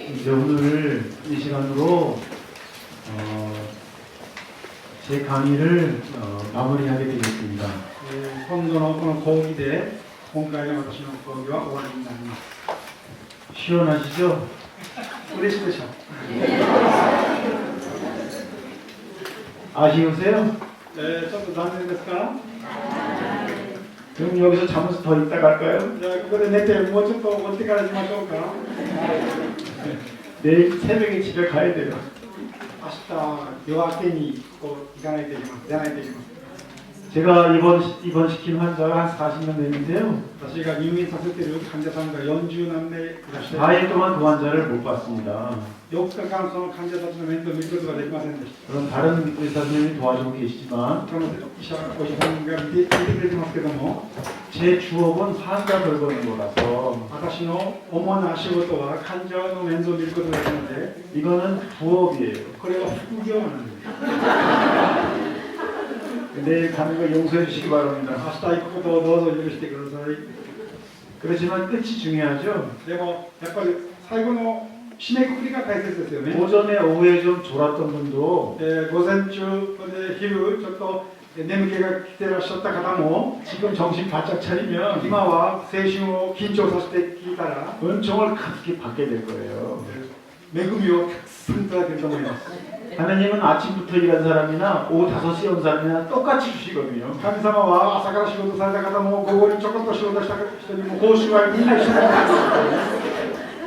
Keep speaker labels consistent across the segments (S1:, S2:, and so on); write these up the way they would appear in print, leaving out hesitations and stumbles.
S1: 이제 오늘 이 시간으로 제 강의를 마무리하게 되겠습니다.
S2: 今度のこの講義で今回の私の講義は終わりになります。
S1: 시원하시죠?
S2: 嬉しいでしょう。
S1: 아쉬우세요?
S2: ちょっと残念ですか？
S1: 그럼 여기서 잠시 더 있다 갈까요?
S2: じゃあここで寝てもうちょっと追ってからしましょうか。
S1: 내일 새벽에 집에 가야 돼요.
S2: 明日夜明けにこう行かないといけません。出ないといけません。
S1: 제가 입원시킨 환자가 한 40명 되는데요.
S2: 私が入院させている患者さんが40何名いらっしゃいます。
S1: 4일 동안 그 환자를 못 봤습니다.
S2: 4日間その患者たちの面倒を見ることができませんでした。
S1: 그럼 다른 의사 선생님이 도와주고 계시지만
S2: 他の医者お医者さんが見てくれてますけども、
S1: 제 주업은 환자 돌보는 거라서
S2: 私の主な仕事は患者の面倒を見ることですので、
S1: 이거는 부업이에요.
S2: これは副業なんです。
S1: 내일 가는 거 용서해 주시기 바랍니다.
S2: 明日行くことをどうぞ許してください。
S1: 그렇지만 끝이 중요하죠.
S2: でもやっぱり最後の締めくくりが大切ですよね。
S1: 오전에 오후에 좀 졸았던 분도
S2: 午前中で昼ちょっと眠気が来てらっしゃった方も
S1: 지금 정신 바짝 차리면
S2: 今は精神を緊張させて聞いたら
S1: 은총을 가득히 받게 될 거예요.
S2: 恵みをたくさんいただけると思います。
S1: 하나님은 아침부터 일한 사람이나 오후 5시에 온 사람이나 똑같이 주시거든요.
S2: 神様は朝から仕事された方も午後にちょこっと仕事した人にも報酬はみんな一緒に。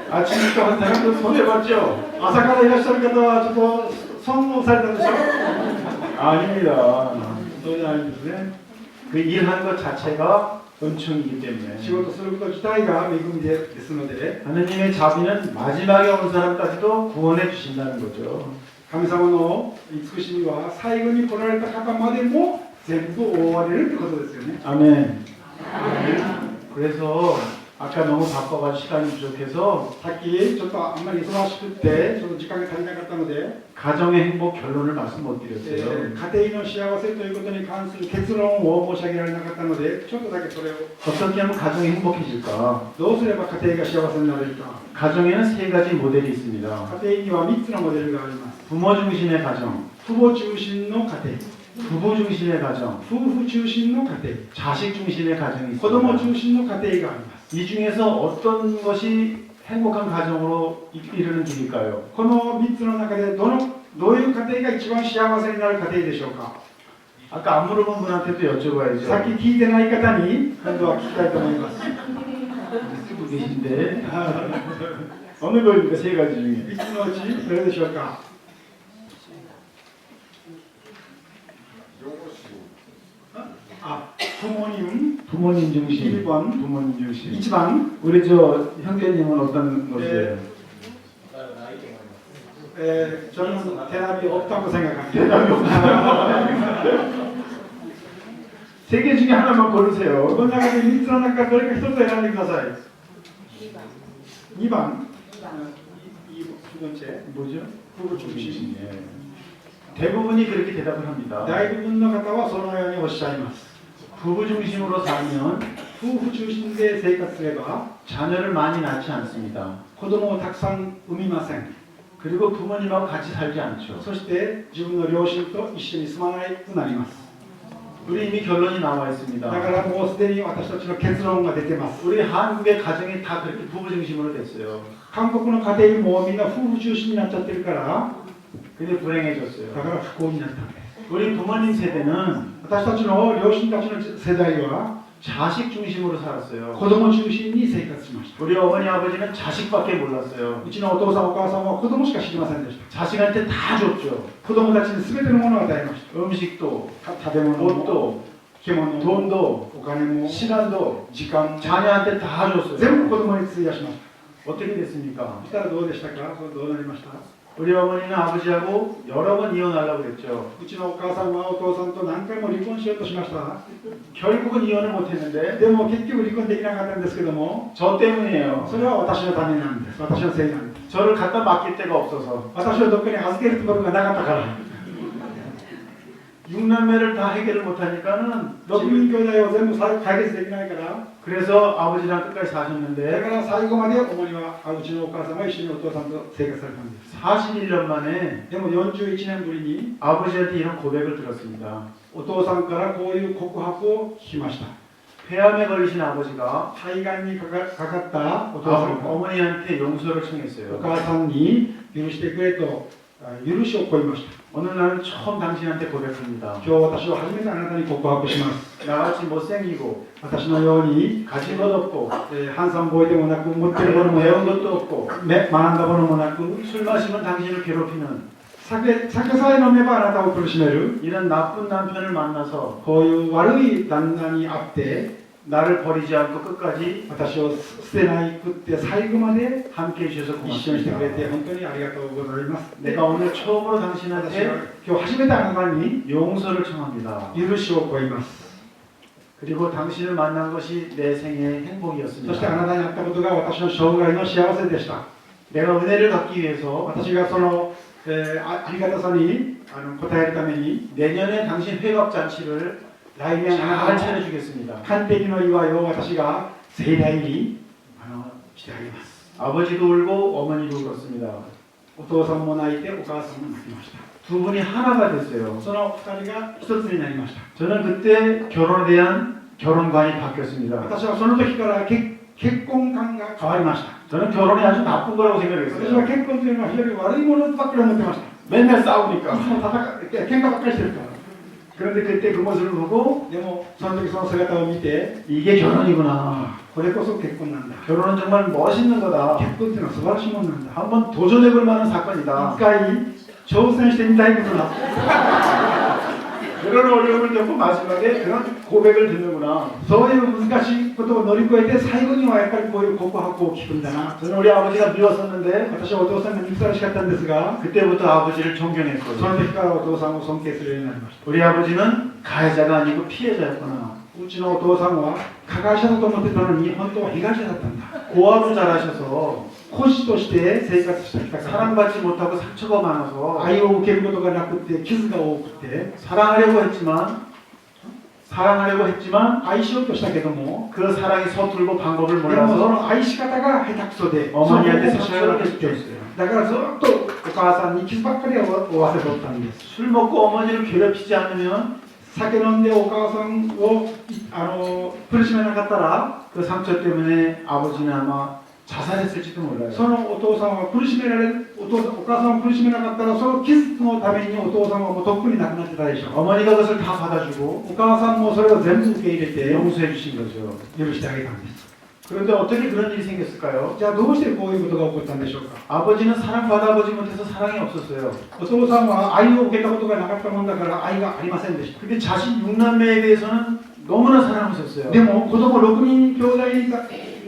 S1: 아침부터 한 사람도 손해봤죠?
S2: 朝からいらっしゃる方はちょっと損をされたでしょ。
S1: 아닙니다.
S2: そうじゃないんですね。
S1: 그 일하는 것 자체가 은총이기 때문에
S2: 仕事すること自体が恵みですので、
S1: 하나님의 자비는 마지막에 온 사람까지도 구원해 주신다는 거죠.
S2: 神様の慈しみは最後に来られた方までも全部覆われるということですよね。
S1: 아멘. 그래서 아까 너무 바빠가지고 시간이 부족해서
S2: さっきちょっとあんまり忙しくってちょっと時間が足りなかったので、
S1: 가정의 행복 결론을 말씀 못 드렸어요.
S2: 家庭の幸せということに関する結論を申し上げられなかったので、ちょっとだけそれを
S1: 어떻게 하면 가정이 행복해질까?
S2: どうすれば家庭が幸せになれるか。
S1: 가정에는 3가지 모델이 있습니다.
S2: 家庭には3つのモデルがあります。
S1: 부모 중심의 가정,
S2: 父母中心の家庭、
S1: 부부 중심의 가정,
S2: 夫婦中心の家庭、
S1: 자식 중심의 가정이
S2: 子供
S1: 있습니다.
S2: 中心の家庭があります。
S1: 이 중에서 어떤 것이 행복한 가정으로 이르는 길일까요?
S2: この3つの中でどういう家庭が一番幸せになる家庭でしょうか。
S1: 아까 안 물어본 분한테도
S2: さっき
S1: 여쭤봐야죠.
S2: 聞いてない方に今度は聞きたいと思います。
S1: 쓰고 계신데 어느 거입니까? 3가지 중에.
S2: 3つのうちどれでしょうか。부모님
S1: 부모님 중심.
S2: 1번,
S1: 부모님 중심.
S2: 1번,
S1: 우리 저 형제님은 어떤 것이에요?
S2: 저는 대답이 없다고 생각합니다.
S1: 대답이 없어요. 3개 중에 하나만 고르세요.
S2: この中で3つの中からどれか1つ選んでください。2番、두 번째,
S1: 뭐죠?
S2: 부부 중심.
S1: 예. 대부분이 그렇게 대답을 합니다.
S2: 大部分の方はそのようにおっしゃいます。
S1: 부부 중심으로 살면
S2: 夫婦中心で生活すれば
S1: 자녀를 많이 낳지 않습니다.
S2: 子供をたくさん産みません。
S1: 그리고 부모님하고 같이 살지 않죠.
S2: そして自分の両親と一緒に住まないくなります。
S1: 우리 이미 결론이 나와
S2: だ
S1: 있습니다.
S2: からもうすでに私たちの結論が出てます。
S1: 우리 한국의 가정이 다 그렇게 부부 중심으로 됐어요.
S2: 韓国の家庭もみんな夫婦中心になっちゃってるから、
S1: 근데 불행해졌어요.
S2: だから不幸になったんです。
S1: 우리 부모님 세대는
S2: 私たちの両親たちの世代は
S1: 자식 중심으로 살았어요.
S2: 子供中心に生活しました。
S1: 우리 어머니 아버지는 자식밖에 몰랐어요.
S2: うちのお父さんお母さんは子供しか知りませんでした。
S1: 자식한테 다 줬죠.
S2: 子供たちに全てのものを与えました。
S1: 음식도,
S2: 食べ物も
S1: 옷도,
S2: 着物も
S1: 돈도,
S2: お金も
S1: 시간도
S2: 時間も
S1: 자녀한테 다 줬어요.
S2: 全部子供に費やしました。
S1: 어떻게 됐습니까?
S2: そしたらどうでしたか。それどうなりました。
S1: 우리 어머니는 아버지하고 여러 번 이혼하려고 그랬죠.
S2: うちのお母さんはお父さんと何回も離婚しようとしました。
S1: 결국은 이혼을 못했는데
S2: でも結局離婚できなかったんですけども、
S1: 저 때문이에요.
S2: それは私のためなんです。私のせいなんです。
S1: 저를 갖다 맡길 데가 없어서
S2: 私をどっかに預けるところがなかったから。
S1: 육남매를 다 해결을 못하니까는
S2: 6人兄弟を全部解決できないから、
S1: 그래서 아버지랑 끝까지
S2: だ
S1: 사셨는데
S2: から最後まで主にはうちのお母さんは一緒にお父さんと生活されたんです。
S1: 41년 만에
S2: でも41年ぶりに
S1: 아버지한테 이런 고백을 들었습니다.
S2: お父さんからこういう告白を聞きました。
S1: 폐암에 걸리신 아버지가
S2: 肺がんにかかったお父さんが
S1: 어머니한테 용서를
S2: お
S1: 청했어요.
S2: 母さんに許してくれと許しを請いました。
S1: 어느 날은 처음 당신한테 고백합니다.
S2: 今日私は初めてあなたに告白します。
S1: 나같이 못생기고
S2: 私のように
S1: 가진 것 없고
S2: ハンサムボーイでもなく持っているものも
S1: 배운 것도 없고
S2: 学んだものもなく
S1: 술 마시면 당신을 괴롭히는
S2: 酒さえ飲めばあなたを苦しめる
S1: 이런 나쁜 남편을 만나서
S2: こういう悪い旦那に会って
S1: 나를 버리지 않고 끝까지
S2: 私を捨てないくって最後まで
S1: 함께 해주셔서
S2: 一緒にしてくれて
S1: 고맙습니다.
S2: 本当にありがとうございます。
S1: 내가 오늘 처음으로
S2: 私は
S1: 당신한테
S2: 今日初めてあなたに
S1: 용서를 청합니다.
S2: 許しを請います。
S1: 그리고 당신을 만난 것이 내 생애의
S2: そしてあな
S1: 행복이었습니다.
S2: たに会ったことが私の生涯の幸せでした。
S1: 내가 은혜를 받기 위해서
S2: 私がその、ありがたさに応えるために
S1: 내년에 당신 회갑 잔치를
S2: 来年あ
S1: 잘
S2: なたの
S1: 차려주겠습니다.
S2: 完璧の祝いを私が盛大にしてあげます。
S1: 아버지도 울고 어머니도 울었습니다.
S2: お父さんも泣いてお母さんも泣きました。
S1: 두 분이 하나가 됐어요.
S2: その二人が一つになりました。
S1: 저는 그때 결혼에 대한 결혼관이 바뀌었습니다.
S2: 私はその時から結婚観が変わりました。
S1: 저는 결혼이 아주 나쁜 거라고
S2: 私は
S1: 생각했어요.
S2: 結婚というのは非常に悪いものばっかり思ってました。
S1: 맨날
S2: いつ
S1: 싸우니까.
S2: も喧嘩ばっかりしてるから。
S1: 그런데 그때 그 모습을 보고
S2: でもその時その姿を見て、
S1: 이게 결혼이구나.
S2: これこそ結婚なんだ。
S1: 결혼은 정말 멋있는 거다.
S2: 結婚っていうのは素晴らしいものなんだ。
S1: 한번 도전해볼 만한
S2: 一
S1: 사건이다.
S2: 回挑戦してみたいことだ。
S1: 그런 어려움을 겪고 마지막에 그런 고백을 듣는구나.
S2: そういう難しいことを乗り越えて最後にはやっぱりこういう告白を聞くんだな。
S1: 저는 우리 아버지가 미웠었는데
S2: 私はお父さんが憎たらしかったんですが、
S1: 그때부터 아버지를
S2: そ
S1: 존경했거든요.
S2: の時からお父さんを尊敬するようになりました。
S1: 우리 아버지는 가해자가 아니고 피해자였구나.
S2: うちのお父さんは加害者だと思ってたのに本当は被害者だったんだ。
S1: 고아로 자라셔서
S2: 孤児として生活してきたから
S1: 사랑받지 못하고 상처가 많아서
S2: 愛を受けることがなくて傷が多くて
S1: 사랑하려고 했지만
S2: 愛しようとしたけども
S1: 그 사랑이 서툴고 방법을
S2: でもそ
S1: 몰라서
S2: の愛し方が下手くそで
S1: 어머니한테
S2: その方法を知らなく
S1: 상처를
S2: て
S1: 줬어요.
S2: だからずっとお母さんに傷ばっかり負わせとったんです。
S1: 술 먹고 어머니를 괴롭히지 않으면
S2: 酒飲んでお母さんを苦しめなかったら
S1: 그 상처 때문에 아버지는 아마 자살했을지도 몰라요.
S2: そのお父さんは苦しめられお母さんを苦しめなかったらその傷のためにお父さんはもうとっくに亡くなってたでしょう。
S1: 어머니가 그것을 다 받아주고
S2: お母さんもそれを全部受け入れて
S1: 용서해 주신 거죠.
S2: 許してあげたんです。
S1: 그런데 어떻게 그런 일이 생겼을까요?
S2: じゃあどうしてこういうことが起こったんでしょうか。
S1: 아버지는 사랑받아보지 못해서 사랑이 없었어요.
S2: お父さんは愛を受けたことがなかったもんだから愛がありませんでした。
S1: 근데 자신 6남매에 대해서는 너무나 사랑하셨어요.
S2: でも子供6人兄弟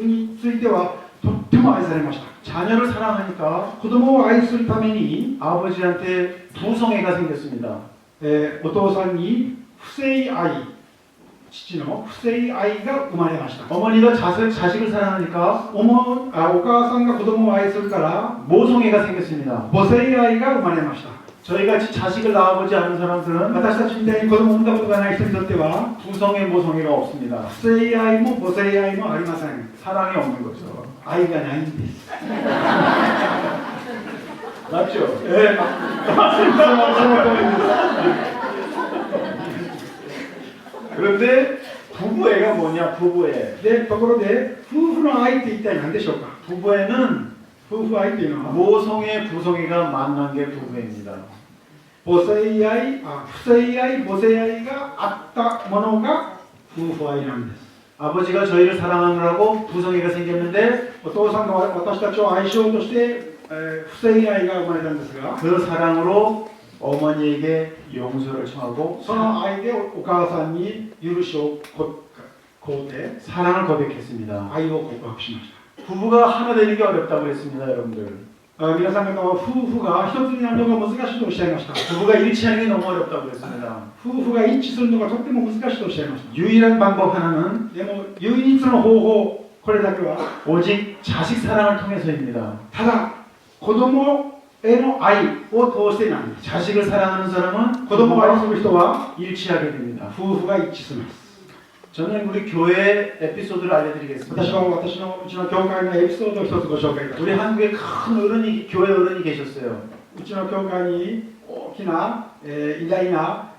S2: についてはとっても愛されました。
S1: 자녀를 사랑하니까
S2: 子供を愛するために
S1: 아버지한테 부성애가 생겼습니다.
S2: お父さんに不正愛、父の不正愛が生まれました。
S1: 어머니가 자식을 사랑하니까
S2: お母さんが子供を愛するから
S1: 모성애가 생겼습니다.
S2: 母性愛が生まれました。
S1: 저희같이 자식을 낳아보지 않은 사람들은
S2: 私たちみたいに子供を産んだことがない人にとっては
S1: 부성애, 모성애가 없습니다.
S2: 不正愛も母性愛もありません。
S1: 사랑이 없는 거죠.
S2: 愛がないんです。
S1: 맞죠?
S2: その通りです。
S1: 그런데 부부애가 뭐냐? 부부애.
S2: でところで夫婦の愛って一体何でしょうか。
S1: 부부애는
S2: 夫婦愛というのは
S1: 모성애, 부성애가 만난 게 부부애입니다.
S2: 不正愛母性愛があったものが夫婦愛なんです。
S1: 아버지가 저희를 사랑하느라고 부성애가 생겼는데
S2: お父さんが私たちを愛しようとして、不正愛が生まれたんですが、
S1: 그 사랑으로 어머니에게 용서를 청하고
S2: その愛でお母さんに許しを請うて
S1: 사랑을 고백했습니다.
S2: 愛を告白しました。
S1: 부부가 하나 되는 게 어렵다고 했습니다, 여러분들.
S2: 皆さん方は夫婦が一つになるのが難しいとおっしゃいました。
S1: 부부가 일치하는 게 너무 어렵다고 했습니다.
S2: 夫婦が一致するのがとっても難しいとおっしゃいました。
S1: 유일한 방법 하나는
S2: でも唯一の方法、これだけは
S1: 오직 자식 사랑을 통해서입니다.
S2: ただ子供への愛を通してなんです。
S1: 자식을 사랑하는 사람은
S2: 子供を愛する人は
S1: 일치하게 됩니다.
S2: 夫婦が一致します。
S1: 저는 우리 교회 에피소드를 알려드리겠습니다.
S2: 私はうちの教会のエピソードを一つご紹介いたし
S1: 우리
S2: ます。
S1: 한국에 큰 어른이 교회 어른이 계셨어요.
S2: うちの教会に大きな、偉大な、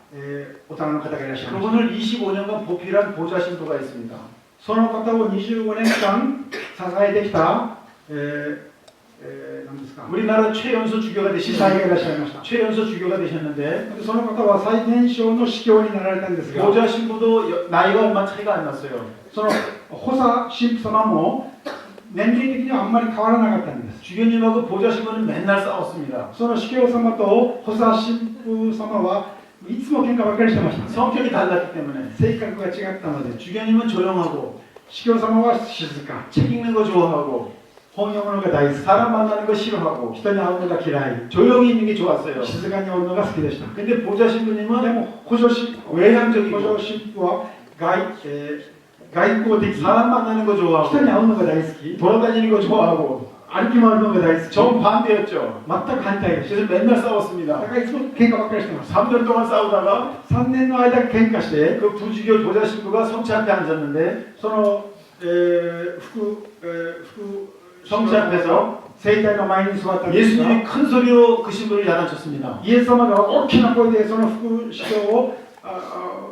S2: 大人の方がいらっしゃいます。
S1: 그분을 25년간 보필한 보좌 신부가 있습니다.
S2: その方を25年間支えてきた、何ですか、
S1: 우리나라 최연소 주교가
S2: 司祭が
S1: 되셨는데
S2: いらっしゃいました。
S1: 최연소 주교가 되셨는데
S2: でその方は最年少の司教になられたんですが、
S1: 보좌 신부도 나이가 얼마 차이가 안 났어요.
S2: その補佐神父様も年齢的にはあんまり変わらなかったんです。
S1: 주교님하고 보좌 신부는 맨날 싸웠습니다.
S2: その司教様と補佐神父様はいつも喧嘩ばっかりしてました。
S1: 성격이 달랐기 때문에
S2: 性格が違ったので、
S1: 주교님은 조용하고
S2: 司教様は静か、
S1: 책 읽는 거 좋아하고
S2: 本読むのが大好き、
S1: 사람 만나는 거 싫어하고
S2: 人に会うのが嫌い、
S1: 조용히 있는 게 좋았어요.
S2: 静かにおるのが好きでした。
S1: 근데 보좌
S2: で
S1: 신부님은
S2: も補助神父
S1: 외향적이고
S2: は外交的、
S1: 사람 만나는 거
S2: 人に
S1: 좋아하고
S2: 会うのが大好き、
S1: 돌아다니는 거 좋아하고
S2: 歩き回るのが大好き、
S1: 정반대였죠.
S2: 全く反対でした。
S1: 그래서 맨날
S2: だ
S1: 싸웠습니다.
S2: からいつも喧嘩ばっかりしてました。
S1: 3년 동안 싸우다가
S2: 3年の間喧嘩して、
S1: 그 부주교 보좌 신부가 성체 앞에 앉았는데
S2: その、
S1: 성체 앞에서
S2: 聖体の前に座ったんですが、
S1: 예수님이 큰 소리로 그 신부를 야단쳤습니다.
S2: イエス様が大きな声でその副司教を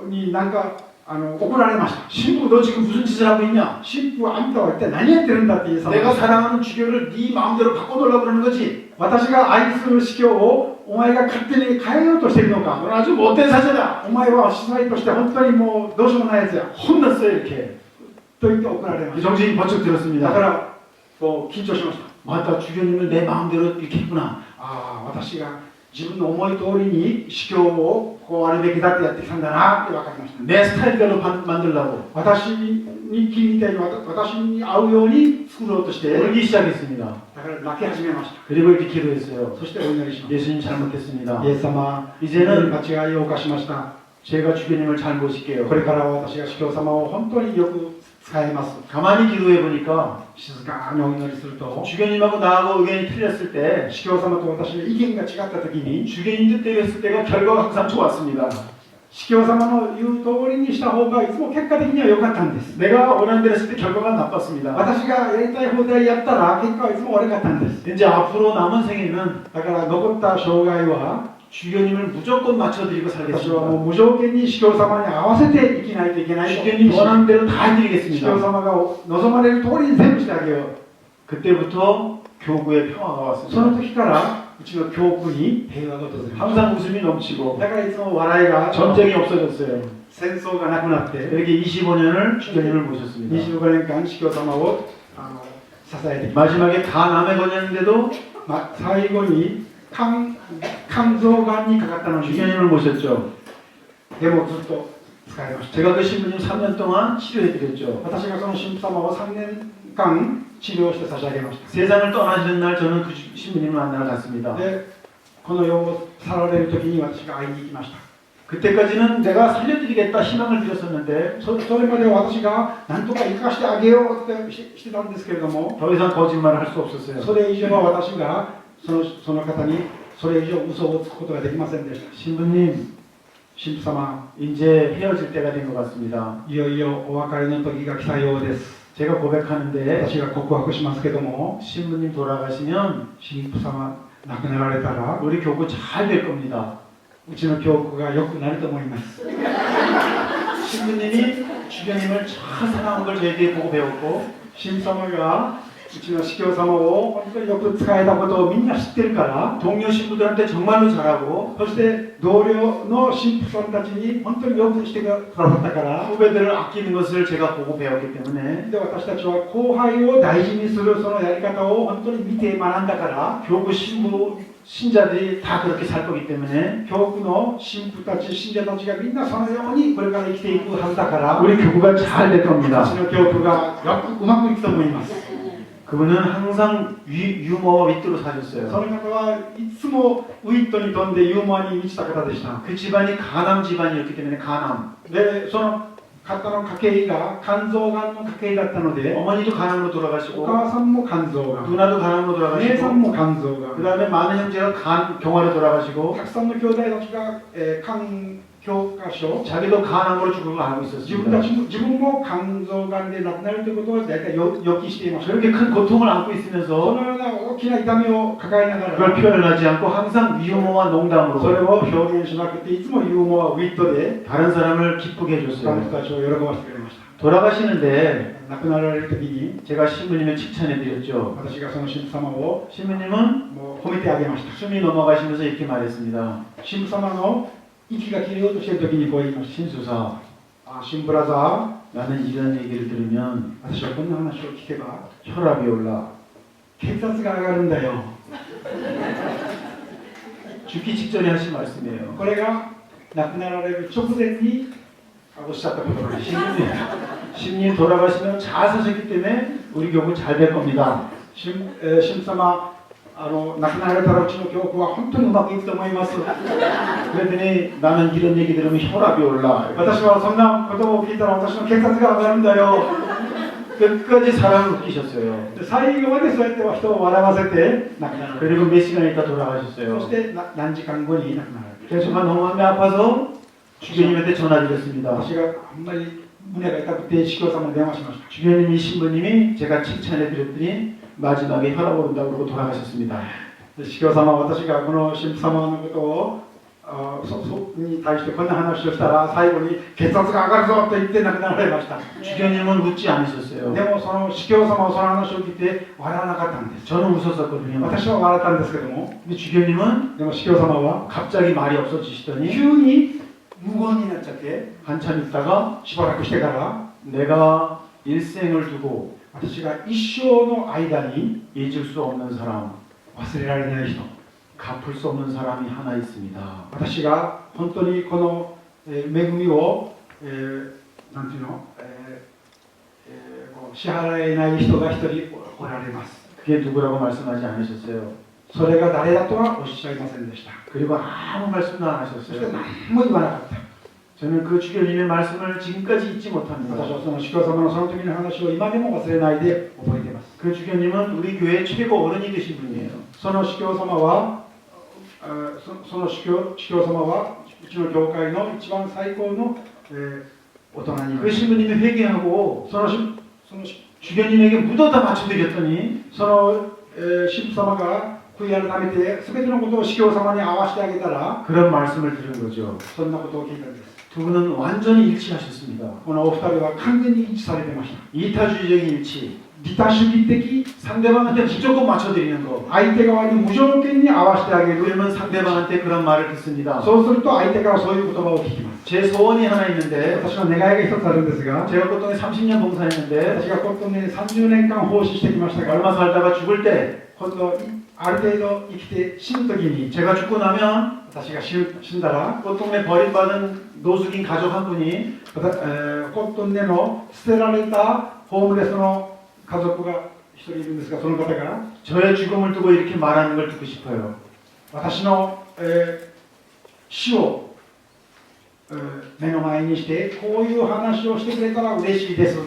S2: になんか怒られました。
S1: 신부 너 지금 무슨 짓을 하고 있냐?
S2: 神父はあんたは一体何やってるんだってイエス様
S1: 내가
S2: が、
S1: 사랑하는 주교를 네 마음대로 바꿔놓으려고 그러는 거지.
S2: 私が愛する司教をお前が勝手に変えようとしているのか。
S1: 넌 아주 못된 사자다.
S2: お前は司祭として本当にもうどうしようもないやつや
S1: 혼났어요 이렇게.
S2: と言って怒られまし
S1: 정신이 번쩍
S2: た。だ
S1: 들었습니다.
S2: からこう緊張しました。
S1: 맞다, 주교님을 내 마음대로 이렇게 했구나.
S2: ああ、私が自分の思い通りに司教をこうあるべきだってやってきたんだなって分かりました。
S1: 내 스타일대로 만들려고
S2: 私に気みたいに私に合うように作ろうとして、
S1: 울기 시작했습니다.
S2: だから泣き始めました。
S1: 그리고 이렇게 기도했어요.
S2: そしてお祈りしまし
S1: 예수님 잘못했습니다.
S2: た。イエス様、
S1: 이제는
S2: 間違いを犯しました。
S1: 제가 주교님을 잘 모실게요.
S2: これからは私が司教様を本当によく使います。
S1: 가만히 기도해 보니까
S2: 静かにお祈りすると、
S1: 주교님하고 나하고 의견이 틀렸을 때
S2: 司教様と私の意見が違った時に、
S1: 주교님 뜻대로 했을 때가 결과가 항상 좋았습니다.
S2: 司教様の言う通りにした方がいつも結果的には良かったんです。
S1: 내가 원하는 대로 했을 때 결과가 나빴습니다.
S2: 私がやりたい放題やったら結果はいつも悪かったんです。
S1: 이제 앞으로 남은 생에는
S2: だから残った生涯は
S1: 주교님을 무조건 맞춰드리고
S2: 私は
S1: 살겠습니다.
S2: もう無条件に司教様に合わせて生きないといけないと。
S1: 주교님 원하는 대로 다
S2: 司教
S1: 해드리겠습니다.
S2: 様が望まれる通りに全部してあげよう。
S1: 그때부터 교구에 평화가
S2: その
S1: 왔습니다.
S2: 時からうちの教区に平和が訪れまし
S1: 항상 웃음이 넘치고
S2: た。だからいつも笑いが、
S1: 전쟁이 없어졌어요.
S2: 戦争がなくなって、
S1: 이렇게 25년을 주교님을 모셨습니다.
S2: 25年間司教様を支えてきま
S1: 마지막에 간 암에 걸렸는데도
S2: す。最後に肝臓がんにかかったのに、
S1: 주교님을 모셨죠.
S2: でもずっと使いました。
S1: 제가 그 신부님 3년 동안 치료해드렸죠.
S2: 私がその神父様を3年間治療して差し上げました。
S1: 세상을 떠나시는 날 저는 그 신부님을 만나러 갔습니다.
S2: で、この世を去られる時に私が会いに行きました。
S1: 그때까지는 내가 살려드리겠다 희망을 드렸었는데
S2: それまでは私が何とか生かしてあげようってしてたんですけれども、
S1: 더 이상 거짓말을 할 수 없었어요.
S2: それ以上は私がその方にそれ以上嘘をつくことができませんでした。
S1: 신부님
S2: 神父様、
S1: 이제 헤어질 때가 된 것 같습니다.
S2: いよいよお別れの時が来たようです。
S1: 제가 고백하는데
S2: 私が告白しますけども、
S1: 신부님 돌아가시면
S2: 神父様亡くなられたら
S1: 우리 교구 잘 될 겁니다.
S2: うちの教区が良くなると思います。
S1: 신부님이 주교님을 참 사랑한 걸 저에게 보고 배웠고
S2: 神父様がうちの司教様を本当によく使えたことをみんな知ってるから、
S1: 동료 신부들한테 정말로 잘하고
S2: そして同僚の神父さんたちに本当によくしてくださったから、
S1: 후배들을 아끼는 것을 제가 보고 배웠기 때문에
S2: で私たちは後輩を大事にするそのやり方を本当に見て学んだから、
S1: 교구 신부 신자들이 다 그렇게 살 거기 때문에
S2: 教区の神父たち、信者たちがみんなそのようにこれから生きていくはずだから、
S1: 우리 교구가 잘 될 겁니다.
S2: 私の教区がうまくいくと思います。
S1: 그분은 항상 유머와 위트로
S2: そ
S1: 사셨어요.
S2: の方はいつもウィットに富んでユーモアに満ちた方でした。
S1: 그 집안이 가남 집안이었기 때문에 가남.
S2: で、その方の家系が肝臓がんの家系だったので、
S1: 어머니도 간암으로
S2: お
S1: 돌아가시고
S2: 母さんも肝臓がん、
S1: 누나도 간암으로
S2: 姉さ
S1: 돌아가시고
S2: んも肝臓が
S1: 그
S2: ん、
S1: 다음에 많은 형제가 경화로 돌아가시고
S2: たくさんの兄弟たちが、肝教科書、
S1: 자기도 간암으로 죽은 걸 알고
S2: 自分た
S1: 있었습니다.
S2: ちも自分も肝臓がんで亡くなるということを大体予期していました。
S1: 저렇게 큰 고통을 안고
S2: そ
S1: 있으면서
S2: のような大きな痛みを抱えなが
S1: 그걸
S2: ら、
S1: 표현하지 않고 항상 유머와
S2: それ
S1: 농담으로
S2: を表現しなくて、いつもユーモア、ウィットで
S1: 다른 사람을 기쁘게
S2: 他の
S1: 해줬어요.
S2: 人たちを喜ばせてくれました。
S1: 돌아가시는데
S2: 亡くなられる時に、
S1: 제가 신부님을 칭찬해드렸죠.
S2: 私がその神父様を
S1: 신부님은
S2: もう褒めてあげました。
S1: 숨이 넘어가시면서 이렇게 말했습니다.
S2: 神父様の息が切れようとしている時にこう言いました。
S1: 신수사,
S2: 神ブラザ
S1: 나는 이런 얘기를 들으면
S2: ー、私はこんな話を聞けば
S1: 혈압이 올라
S2: 血圧が上がるんだよ。
S1: 죽기 직전에 하신 말씀이에요.
S2: これが亡くなられる直前におっしゃった言葉です。
S1: 신님 돌아가시면 잘 사셨기 때문에 우리 교회 잘 될 겁니다.
S2: 神父様、亡くなられたらうちの教区は本当にうまくいくと思います。
S1: 그랬더니 나는 이런 얘기 들으면 혈압이 올라.
S2: 私はそんな言葉を聞いたら私の血圧が上がるんだよ。
S1: 끝까지 사람을 웃기셨어요.
S2: で最後までそうやって人を笑わせて亡くなられる。
S1: 그리고 몇 시간 있다
S2: そ
S1: 돌아가셨어요.
S2: して何時間後に亡くなられる。
S1: 그래서 제가 너무 마음이 아파서 주교님한테 전화드렸습니다.
S2: 私があんまり胸が痛くて司教様に電話しました。
S1: 주교님이 신부님이 제가 칭찬해드렸더니 마지막에 혈압 오른다고 그러고 돌아가셨습니다.
S2: で司教様は私がこの神父様のことをに対してこんな話をしたら最後に血圧が上がるぞと言って亡くなられました。
S1: 주교님은 웃지 않으셨어요.
S2: でもその司教様はその話を聞いて笑わなかったんです。
S1: 저는 웃었었거든요.
S2: 私は笑ったんですけども、
S1: 근데 주교님은
S2: でも司教様は
S1: 갑자기 말이 없어지시더니
S2: 急に無言になっちゃって、
S1: 한참 있다가
S2: しばらくしてから
S1: 내가 일생을 두고
S2: 私が一生の間に
S1: 잊을 수 없는 사람,
S2: 忘れられない人、
S1: 갚을 수 없는 사람이 하나 있습니다.
S2: 私が本当にこの恵みを、なんていうの、こう支払えない人が一人おられます。
S1: 그게 누구라고 말씀하지 않으셨어요.
S2: それが誰だとはおっしゃいませんでした。
S1: 그리고 아무 말씀도 안
S2: そして
S1: 하셨어요.
S2: 何も言わなかった。
S1: 저는 그 주교님의 말씀을 지금까지 잊지
S2: 私
S1: 못합니다.
S2: はその司教様のその時の話を今でも忘れないで覚えています。
S1: 그 주교님은 우리 교회 최고 어른이 되신 분이에요.
S2: その司教様は、その司教様はうちの教会の一番最高の、大人に
S1: 그 신부님이 회개하고
S2: その
S1: 주교님에게 묻어다 맞춰드렸더니
S2: その、神父様が悔い改めて全てのことを司教様に合わせてあげたら
S1: 그런 말씀을 들은 거죠.
S2: そんなことを聞いたんです。
S1: 두 분은 완전히 일치하셨습니다.
S2: このお二人は完全に一致されてました。
S1: 이타주의적인 일치.
S2: 利他主義的、
S1: 상대방한테 무조건 맞춰드리는 거.
S2: 相手側に無条件に合わせてあげる。
S1: 그러면 상대방한테 그런 말을 듣습니다.
S2: そうすると相手からそういう言葉を聞きます。
S1: 제 소원이 하나 있는데
S2: 私の願いが一つあるんですが、
S1: 제가 꽃동에 30년 봉사했는데
S2: 私がコットンで30年間奉仕してきましたが、
S1: 얼마 살다가 죽을 때
S2: 今度ある程度生きて死ぬ時に
S1: 제가 죽고 나면
S2: 私が死んだら
S1: 꽃동네 버림받은 노숙인 가족 한 분이
S2: コットンでの捨てられたホームレスの家族が一人いるんですが、その方が
S1: 저의 죽음을 두고 이렇게 말하는 걸 듣고 싶어요.
S2: 私の、死を、目の前にしてこういう話をしてくれたら嬉しいです。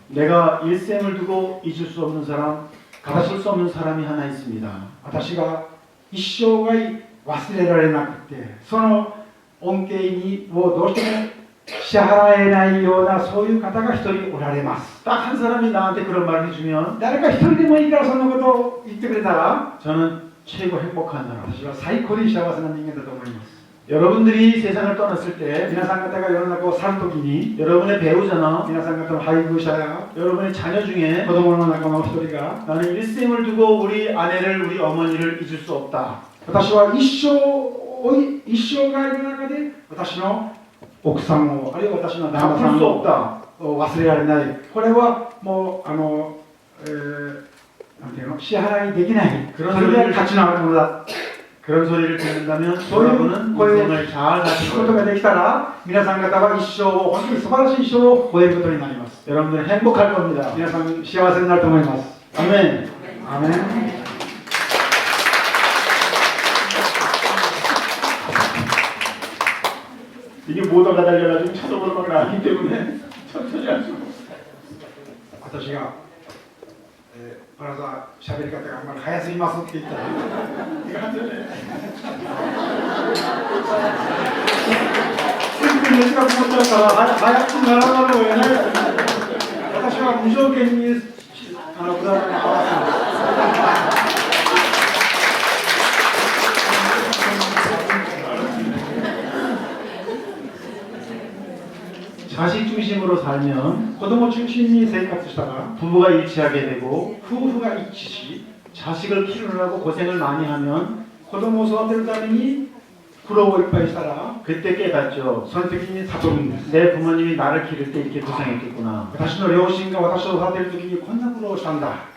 S1: 내가 일생을 두고 잊을 수 없는 사람, 갚을 수 없는 사람이 하나 있습니다.
S2: 私が一生涯忘れられなくて、その恩恵をどうしても支払えないようなそういう方が一人おられます。
S1: 딱 한 사람이 나한테 그런 말을 해주면
S2: 誰か一人でもいいからそんなことを言ってくれたら
S1: 저는 최고 행복한 사람.
S2: 私は最高に幸せな人間だと思います。
S1: 여러분들이 세상을 떠났을 때
S2: 皆さん方が世の中を去るときに
S1: 여러분의 배우자나
S2: 皆さん方の配偶者や
S1: 여러분의 자녀 중에
S2: 子供の仲間の一人が
S1: 나는 일생을 두고 우리 아내를 우리 어머니를 잊을 수 없다.
S2: 私は一生涯の中で私の奥さんをあるいは私の旦那さ
S1: 갚을
S2: ん
S1: 수
S2: を
S1: 없다.
S2: 忘れられない。これはもうなんていうの、支払いできない。それで価値のあるものだ。
S1: 그런 소리를 듣는다면
S2: 소리,
S1: 여러분은
S2: 거의
S1: 인생을 잘
S2: 聞
S1: 사실
S2: くことが
S1: 거예요.
S2: できたら皆さん方は一生を本当に素晴らしい一生を終えることになります。
S1: 여러분들은 행복할 겁니다.
S2: 皆さん幸せになると思います。
S1: 아멘.
S2: アーメン。
S1: 이게 모더가 달려가지고 쳐다보는 건 아니기 때문에
S2: 私が、パラさん喋り方があんまり早すぎますって言ったら短く持っちゃうから早くならざるを得ない。私は無条件にくだらない合わせます。
S1: 자식 중심으로 살면
S2: 子供中心に生活したら
S1: 부부가 일치하게 되고
S2: 夫婦が一致し
S1: 자식을 키우느라고 고생을 많이 하면
S2: 子供を育てるために苦労をいっぱいしたら
S1: 그때 깨닫죠.
S2: その時に悟るんです。
S1: 내 부모님이 나를 기를 때 이렇게 고생했겠구나.
S2: 私の両親が私を育てる時にこんな苦労をしたんだ。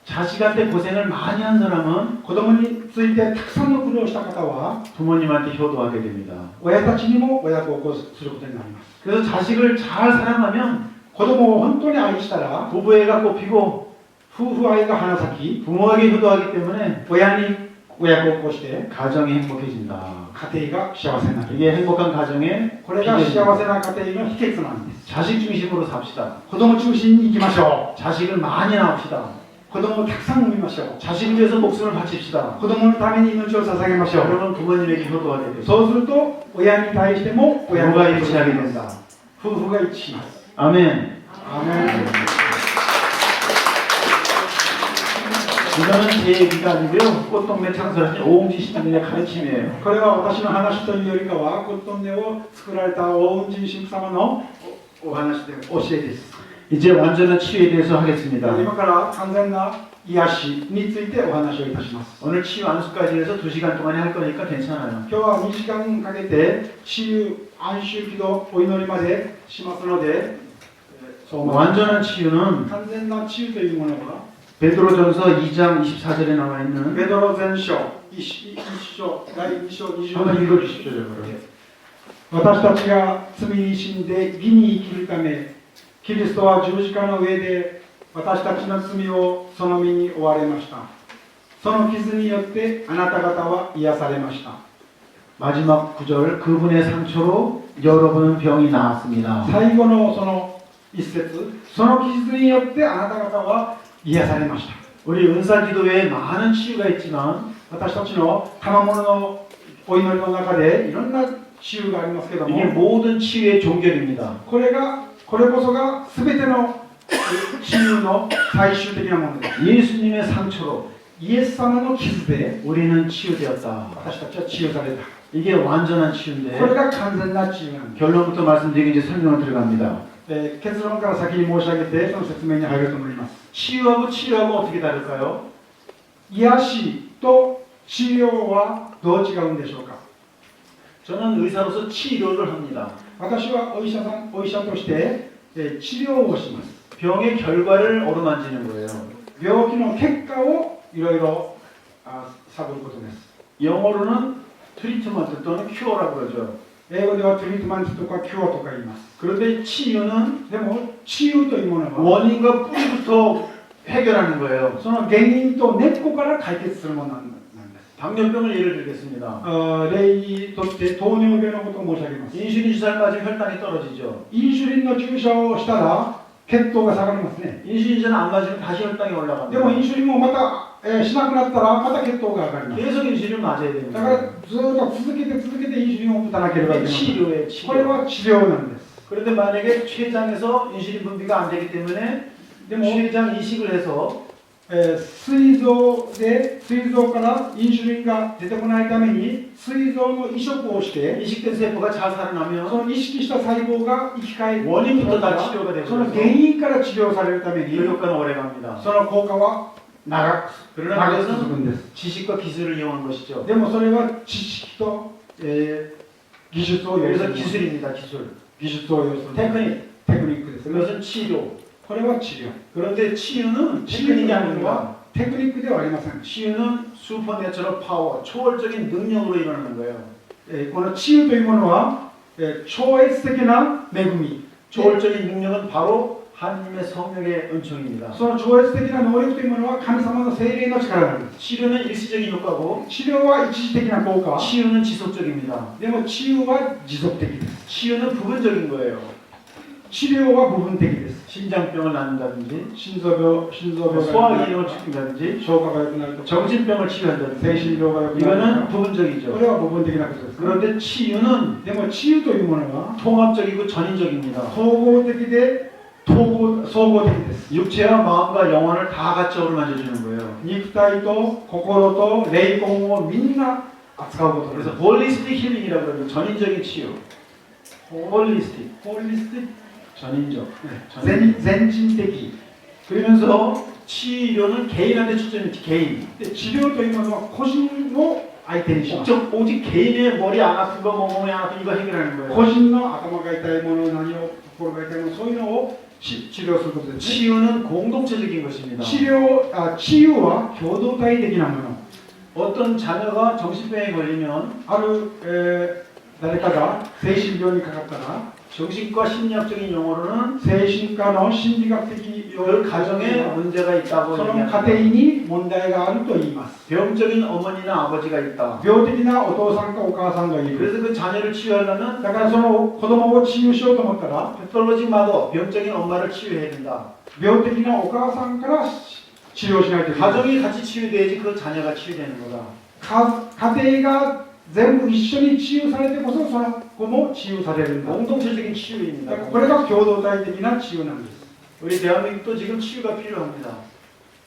S1: 자식한테 고생을 많이 한 사람은
S2: 子供についてたくさんの苦労をした方は
S1: 부모님한테 효도하게 됩니다.
S2: 親たちにも親孝行することになります。
S1: 그래서 자식을 잘 사랑하면
S2: 子供を本当に愛したら
S1: 부부애가 꽃피고
S2: 夫婦愛が花咲き
S1: 부모에게 효도하기 때문에
S2: 親に親孝行して
S1: 가정이 행복해진다.
S2: 家庭が幸せになる。
S1: 이게 행복한 가정의
S2: これが幸せ
S1: 비결입니다.
S2: な家庭の秘訣なんです。
S1: 자식 중심으로 삽시다.
S2: 子供中心に行きましょ
S1: 자식을 많이 낳읍시다.
S2: う。子供をたくさん産みましょう。
S1: 자식을 위해서 목숨을 바칩시다.
S2: 子供のために命を捧げましょう。
S1: 여러분 부모님에게 효도하게 됩니다.
S2: そうすると親に対しても親
S1: 부부가
S2: が
S1: 일치하게 된다.
S2: 夫婦が一致します。
S1: 아멘.
S2: アーメン。
S1: 이거는 제 얘기가 아니고요. 꽃동네 창설하신 오홍지 시장님의 가르침이에요.
S2: これは私の話というよりかはコットンネを作られた大雲神神父様のお話で教えです。
S1: 이제 완전한 치유에 대해서 하겠습니다.
S2: 今から完全な癒しについてお話をいたします。
S1: 오늘 치유 안수까지 해서 2시간 동안에 할 거니까 괜찮아요.
S2: 今日は2時間かけて治癒安息祈祷お祈りまでしますので、そう思います。
S1: 완전한 치유는
S2: 完全な治癒というものは
S1: 베드로전서 2장 24절에 나와 있는
S2: ペドロ前書1章第2章20
S1: 한번 읽어주십시오. 여러분.
S2: 私たちが罪に死んで義に生きるためキリストは十字架の上で私たちの罪をその身に負われました。その傷によってあなた方は癒されました。
S1: 마지막 구절 그분의 상처로 여러분은 병이 나았습니다.
S2: 最後のその一節、その傷によってあなた方は癒されました。
S1: 우리 은사기도회에 많은 치유가 있지만
S2: 私たちの賜物のお祈りの中でいろんな治癒がありますけども、
S1: 이게 모든 치유의 종결입니다.
S2: これこそが全ての治癒の最終的なものです。
S1: 예수님의 상처로
S2: イエス様の傷で
S1: 우리는 치유되었다.
S2: 私たちは治癒された。
S1: 이게 완전한
S2: これ
S1: 치유인데
S2: が完全な治癒なんです。
S1: 결론부터 말씀드리고 이제 설명을 들어갑니다.
S2: 結論から先に申し上げてその説明に入ると思います。
S1: 치유하고 치료하고 어떻게 다를까요?
S2: 癒しと治療はどう違うんでしょうか。
S1: 저는 의사로서 치료를 합니다.
S2: 私はお医者として治療をします。
S1: 병의 결과를 어루만지는 거예요.
S2: 病気の結果をいろいろ探ることです。
S1: 영어로는 트리트먼트 또는 큐어라고 그러죠.
S2: 英語ではトリートメントとかキュアとか言います。
S1: 그런데 치유는
S2: でも治癒というものは
S1: 원인과 뿌리부터 해결하는 거예요.
S2: その原因と根っこから解決するものなんです。
S1: 당뇨병을 예를 들겠습니다.
S2: 例にとって糖尿病のことを申し上げます。
S1: 인슐린 주사를 맞으면 혈당이 떨어지죠.
S2: インシュリンの注射をしたら血糖が下がりますね。
S1: 인슐린 주사는 안 맞으면 다시 혈당이 올라갑니다.
S2: でもインシュリンもまた、しなくなったらまた血糖が上がります。
S1: 계속 인슐린 맞아야 됩니다.
S2: だからずっと続けてインシュリンを打たなければいけ
S1: 이게
S2: ない。
S1: 치료예요.
S2: これ
S1: 치료.
S2: は治療なんです。
S1: 그런데 만약에 췌장에서 인슐린 분비가 안 되기 때문에 췌장 이식을 해서
S2: 膵臓からインシュリンが出てこないために膵臓の移植をして
S1: 이식된 세포가 잘 살아나면
S2: その意識した細胞が生き返る
S1: 원인부터 다 치료가 되고
S2: その原因から治療されるために
S1: 그 효과는 오래갑니다.
S2: その効果は長く
S1: 그러나
S2: 続くん
S1: 그것은
S2: です。
S1: 지식과 기술을 이용한 것이죠.
S2: でもそれは知識と、技術を要す
S1: 그래서
S2: る
S1: 기술입니다. 기술.
S2: 技術を要する
S1: 테크닉.
S2: テクニックですね。
S1: 그것은 치료.
S2: これは治療。
S1: 그런데 치유는
S2: 治療
S1: 테크닉이
S2: というの
S1: 아닙니다.
S2: はテクニックではありません。
S1: 치유는 슈퍼내처럴 파워, 초월적인 능력으로 일어나는 거예요.
S2: この治癒というものは、超越的な恵み。
S1: 초월적인 능력은 바로 하나님의 성령의 은총입니다.
S2: その超越的な能力というものは神様の聖霊の力なんです。
S1: 치료는 일시적인 효과고
S2: 治療は一時的な効果。
S1: 치유는 지속적입니다.
S2: でも治癒は持続的です。
S1: 치유는 부분적인 거예요.
S2: 치료가 부분적이です.
S1: 신장병을 낫는다든지,
S2: 신소병,
S1: 소화기능을 지킨다든지,
S2: 消化が良くなるとか
S1: 정신병을 치료한다든지,
S2: 精神病が良くなる
S1: 이거는
S2: とかこ
S1: 부분적이죠.
S2: れは部分的なことですね。
S1: 그런데 치유는
S2: でも治癒というものは
S1: 통합적이고 전인적입니다.
S2: 統合的で総合的です。
S1: 육체와 마음과 영혼을 다 같이 어루만져 주는 거예요.
S2: 肉体と心と霊魂をみんな扱うことです。
S1: 그래서 홀리스틱 힐링이라고 하죠. 전인적인 치유. 홀리스틱,
S2: ホリスティッ
S1: 전인적.
S2: ク全人的
S1: 그러면서 치료는 개인한테 초점이 있지, 개인.
S2: で治療というものは個人を相手にします。
S1: 오직 개인의 머리 안 아픈 거, 몸이 안 아픈 이거 해결하는
S2: 個
S1: 거예요.
S2: 人の頭が痛いもの、何を心が痛いもの、そういうのを治療することですね。
S1: 치유는 공동체적인 것입니다.
S2: 治癒は共同体的なもの。
S1: 어떤 자녀가 정신병에 걸리면
S2: ある、誰かが精神病にかかったら
S1: 정신과 심리학적인 용어로는
S2: 精神科の心理学的
S1: 그 가정에 문제가 있다고
S2: その家
S1: 얘기합니다.
S2: 庭に問題があると言います。
S1: 병적인 어머니나 아버지가 있다.
S2: 病的なお父さんかお母さんがいる。
S1: 그래서 그 자녀를 치유하려면
S2: だからその子供を治癒しようと思ったら
S1: 패톨로직마도 병적인 엄마를 치유해야 된다.
S2: 病的なお母さんから治療しないといけない。
S1: 가정이 같이 치유돼야지 그 자녀가 치유되는 거다.
S2: 家庭が全部一緒に治癒されてこそその子も治癒されるんだ。
S1: 공동체적인 치유입니다.
S2: だからこれが共同体的な治癒なんです。
S1: 우리 대한민국도 지금 치유가 필요합니다.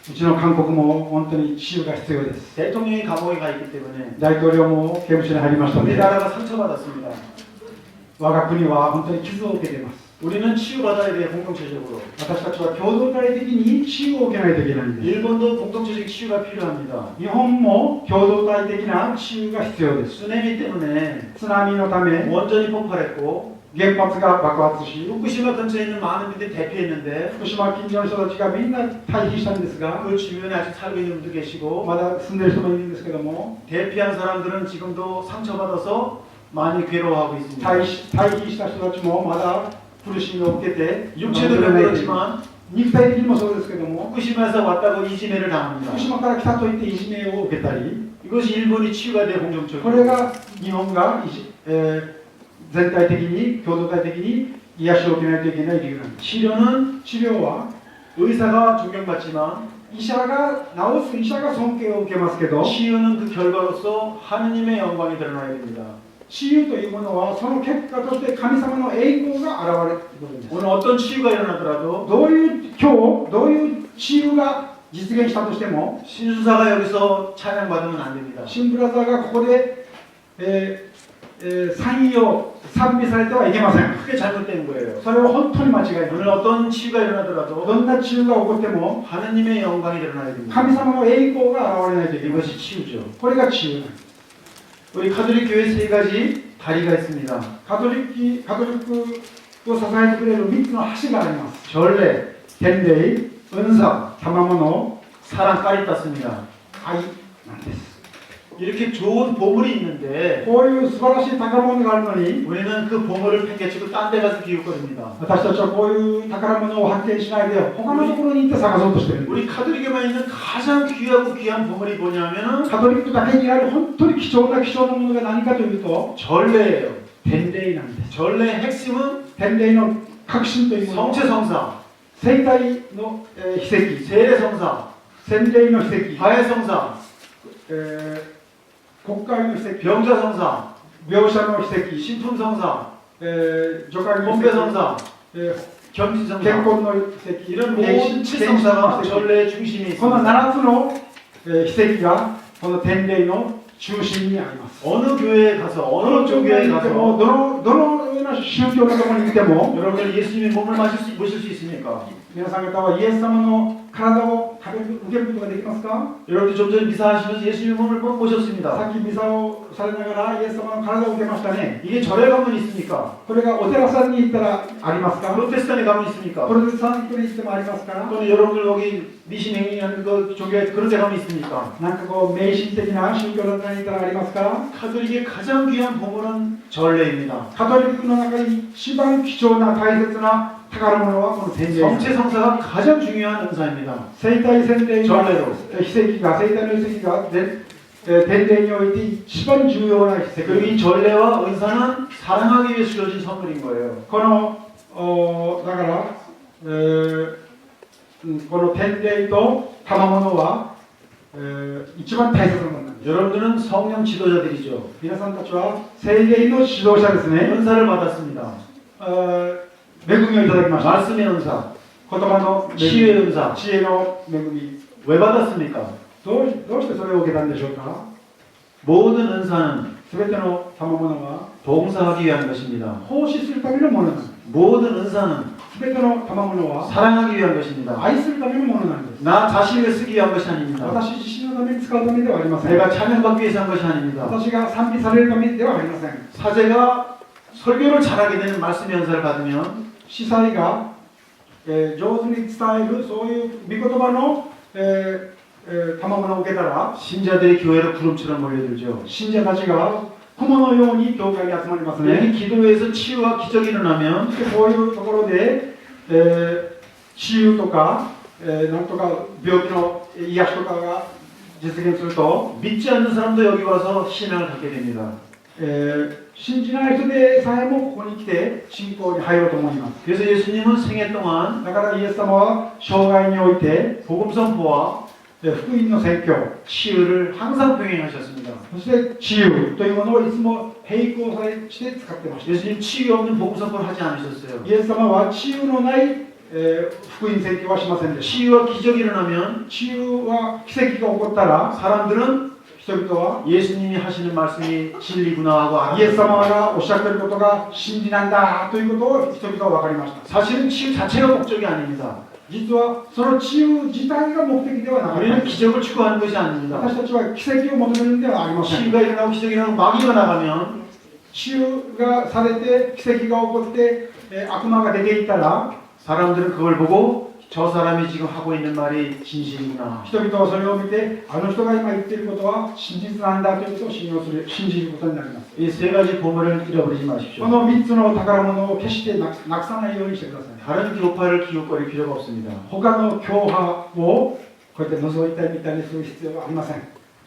S2: うちの韓国も本当に治癒が必要です。
S1: 대통령이 감옥에 가 있기 때문에
S2: 大統領も刑務所に入りましたので、
S1: 우리나라가 상처받았습니다.
S2: 我が国は本当に傷を受けています。
S1: 우리는 치유받아야 돼요, 공동체적으로.
S2: 私たちは共同体的に治癒を受けないといけないんです。
S1: 일본도 공동체적 치유가 필요합니다.
S2: 日本も共同体的な治癒が必要です。
S1: 쓰나미 때문에
S2: 津波のため
S1: 원전이 폭발했고
S2: 原発が爆発し、
S1: 후쿠시마 근처에 있는 많은 분들이 대피했는데
S2: 福島近所の人たちがみんな退避したんですが、
S1: 그 주변에 아직 살고 있는 분도 계시고
S2: まだ住んでる人もいるんですけども、
S1: 대피한 사람들은 지금도 상처받아서 많이 괴로워하고 있습니다.
S2: 退避した人たちもまだ苦しみを受けて、
S1: 육체도 그렇지만
S2: 肉体的にもそうですけども、
S1: 후쿠시마에서 왔다고 이지매를 당합니다.
S2: 福島から来たといっていじめを受けたり、
S1: 이것이 일본이 치유가 돼
S2: これ
S1: 공동체적으로.
S2: が日本が全体的に共同体的に癒しを受けないといけない理由なんです。
S1: 치료는
S2: 治療は
S1: 의사가 존경받지만
S2: 医者が治す医者が尊敬を受けますけど、
S1: 치유는 그 결과로서 하느님의 영광이 드러나야 됩니다.
S2: 治癒というものはその結果として神様の栄光が現れるということです。
S1: 오늘 어떤 치유가 일어나더라도
S2: どういう治癒が実現したとしても、
S1: 신수사가 여기서 찬양받으면 안 됩니다.
S2: シンブラザーがここで、賛美されてはいけません。
S1: 크게 잘못된 거예요.
S2: それは本当に間違いない。
S1: 오늘 어떤 치유가 일어나더라도
S2: どんな治癒が起こっても
S1: 하느님의 영광이 드러나야 됩니다.
S2: 神様の栄光が現れないといけない。
S1: 이것이 치유죠.
S2: これが治癒なんです。
S1: 우리 가톨릭 교회 세 가지 다리가 있습니다.
S2: カトリックを支えてくれる3つの橋があります。
S1: 전례,
S2: 天霊、
S1: 은사,
S2: 賜物、
S1: 사랑, 까리따스입니다.
S2: 愛なんです。
S1: 이렇게 좋은 보물이 있는데
S2: こういう素晴らしい宝物があるのに、
S1: 우리는 그 보물을 팽개치고 딴 데 가서 기웃거립니다.
S2: 私たちはこういう宝物を発見しないで他のところに行って探そうとしているんです。
S1: 우리 가톨릭에만 있는 가장 귀하고 귀한 보물이 뭐냐면은
S2: カトリックだけにある本当に貴重なものが何かというと
S1: 전례예요.
S2: 天霊なんです。
S1: 전례의 핵심은
S2: 天霊の核心というもの、
S1: 성체성사,
S2: 生体の、秘跡、
S1: 세례성사,
S2: 洗礼の秘跡、
S1: 화해성사,
S2: 国会の秘跡、
S1: 병자성사,
S2: 描写の秘跡、
S1: 신품성사,
S2: 助会の秘跡、
S1: 본배성사,
S2: 健
S1: 겸신성사
S2: 康の秘跡、
S1: 이런
S2: 献
S1: 모든
S2: 身
S1: 칠성사가
S2: の秘跡、
S1: 전례의 중심에
S2: この
S1: 있습니다.
S2: 7つの、秘跡がこの天霊の中心にあります。
S1: 어느 교회에 가서
S2: ど
S1: 어느
S2: の教会
S1: 종교에
S2: に行っても
S1: 가서
S2: どのような宗教のところに行っても
S1: 여러분들 예수님의 몸을 모실 수 있습니까?
S2: 皆さん方はイエス様の体を受けることができますか？
S1: 여러분들 좀 전에 미사하시면서 예수님의 몸을
S2: さ
S1: 모셨습니다.
S2: っきミサをされながらイエス様の体を受けましたね。
S1: 이게 절에 가면 있습니까?
S2: これがお寺さんに行ったらありますか？
S1: 프로테스탄에 가면
S2: プ
S1: 있습니까?
S2: ロテスタントに行ってもありますか？
S1: 또는 여러분들 여기 미신 행위하는 그 종교에 그런 데 가면 있습니까?
S2: なんかこう迷信的な宗教団体に行ったらありますか？
S1: 가톨릭의 가장 귀한 보물은 전례입니다.
S2: カトリックの中に一番貴重な大切な宝物はこの天霊。
S1: 성체성사가 가장 중요한 은사입니다.
S2: 生体洗礼の
S1: 전례로
S2: 秘跡が生体の秘跡が天霊において一番重要な秘跡。
S1: 그리고 이 전례와 은사는 사랑하기 위해 주어진 선물인 거예요.
S2: このだから、この天霊と賜物は、一番大切なものなんです。
S1: 여러분들은 성령 지도자들이죠.
S2: 皆さんたちは聖霊の指導者ですね。
S1: 은사를 받았습니다.
S2: 恵みをいただきました。
S1: 말씀의 은사,
S2: 言葉の恵み、
S1: 치유의 은사.
S2: 知恵の恵み。
S1: 왜 받았습니까?
S2: どうしてそれを受けたんでしょうか。
S1: 모든 은사는
S2: すべての賜物は
S1: 봉사하기 위한 것입니다.
S2: 奉仕するためのものなんです。
S1: 모든 은사는
S2: すべての賜物は
S1: 사랑하기 위한 것입니다.
S2: 愛するためのものなんです。
S1: 나 자신을 쓰기 위한 것이 아닙니다.
S2: 私自身のために使うためではありません。
S1: 내가 찬양받기 위해서 한 것이 아닙니다.
S2: 私が賛美されるためではありません。
S1: 사제가 설교를 잘하게 되는 말씀의 은사를 받으면
S2: 司祭が、上手に伝えるそういう御言葉の、賜物を受けたら
S1: 신자들이 교회로 구름처럼 몰려들죠.
S2: 信者たちが雲のように教会に集まりますね。
S1: 여기 기도회에서 치유와 기적이 일어나면
S2: こういうところで、治癒とか、なんとか病気の癒しとかが実現すると、
S1: 믿지 않는 사람도 여기 와서 신앙을 갖게 됩니다.
S2: 信じない人でさえもここに来て信仰に入ろうと思います。
S1: 그래서 예수님은 생애 동안
S2: だからイエス様は生涯において
S1: 복음 선포와
S2: 福音の宣教、
S1: 치유를 항상 병행하셨습니다.
S2: そして治癒というものをいつも並行して使ってました。
S1: 예수님 치유 없는 복음 선포를 하지 않으셨어요.
S2: イエス様は治癒のない、福音宣教はしませんでした。
S1: 치유와 기적이 일어나면
S2: 治癒は奇跡が起こったら
S1: 사람들은
S2: 人々は
S1: 예수님이 하시는 말씀이 진리구나 하고
S2: イエス様
S1: 알아요.
S2: がおっしゃっていることが真理なんだということを人々は分かりました。
S1: 사실은 치유 자체가 목적이 아닙니다.
S2: 実はその治癒自体が目的ではなかった。
S1: 우리는 기적을 추구하는 것이 아닙니다.
S2: 私たちは奇跡を求めるんではありません。
S1: 치유가 일어나고 기적이 일어나고 마귀가 나가면
S2: 治癒がされて奇跡が起こって、悪魔が出ていったら
S1: 사람들은 그걸 보고 저 사람이 지금 하고 있는 말이 진실이구나.
S2: 人々はそれを見てあの人が今言っていることは真実なんだということを信じることになります。
S1: 이 세 가지 보물을 잃어버리지
S2: こ
S1: 마십시오.
S2: の3つの宝物を決してなくさないようにしてください。
S1: 다른 교파를 기웃거릴 필요가 없습니다.
S2: 他の教派をこうやって覗いたり見たりする必要はありません。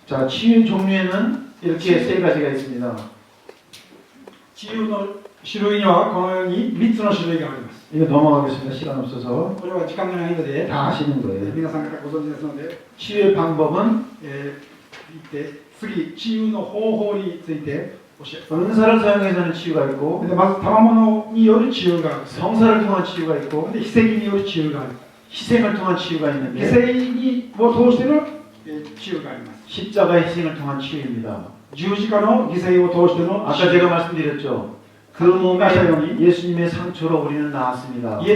S1: 자, 치유의 종류에는 이렇게 세 가지가 있습니다.
S2: 治癒の種類にはこのように3つの種類があります。
S1: 이거 넘어가겠습니다. 시간 없어서
S2: これは時間がないので
S1: 다 아시는 거예요.
S2: 皆さん方ご存知ですので、
S1: 치유의 방법은
S2: 言って次治癒の方法について教えます。
S1: 은사를 사용해서 하는 치유가 있고
S2: でまず賜物による治癒がある。
S1: 성사를 통한 치유가 있고
S2: で奇跡による治癒がある。
S1: 희생을 통한 치유가
S2: 犠
S1: 있는데
S2: 牲を通しての治癒があります。
S1: 십자가의 희생을 통한 치유입니다.
S2: 十字架の犠牲を通しての
S1: 아까 제가 말씀드렸죠. 그 몸에 예수님의 상처로 우리는 나았습니다.
S2: イエ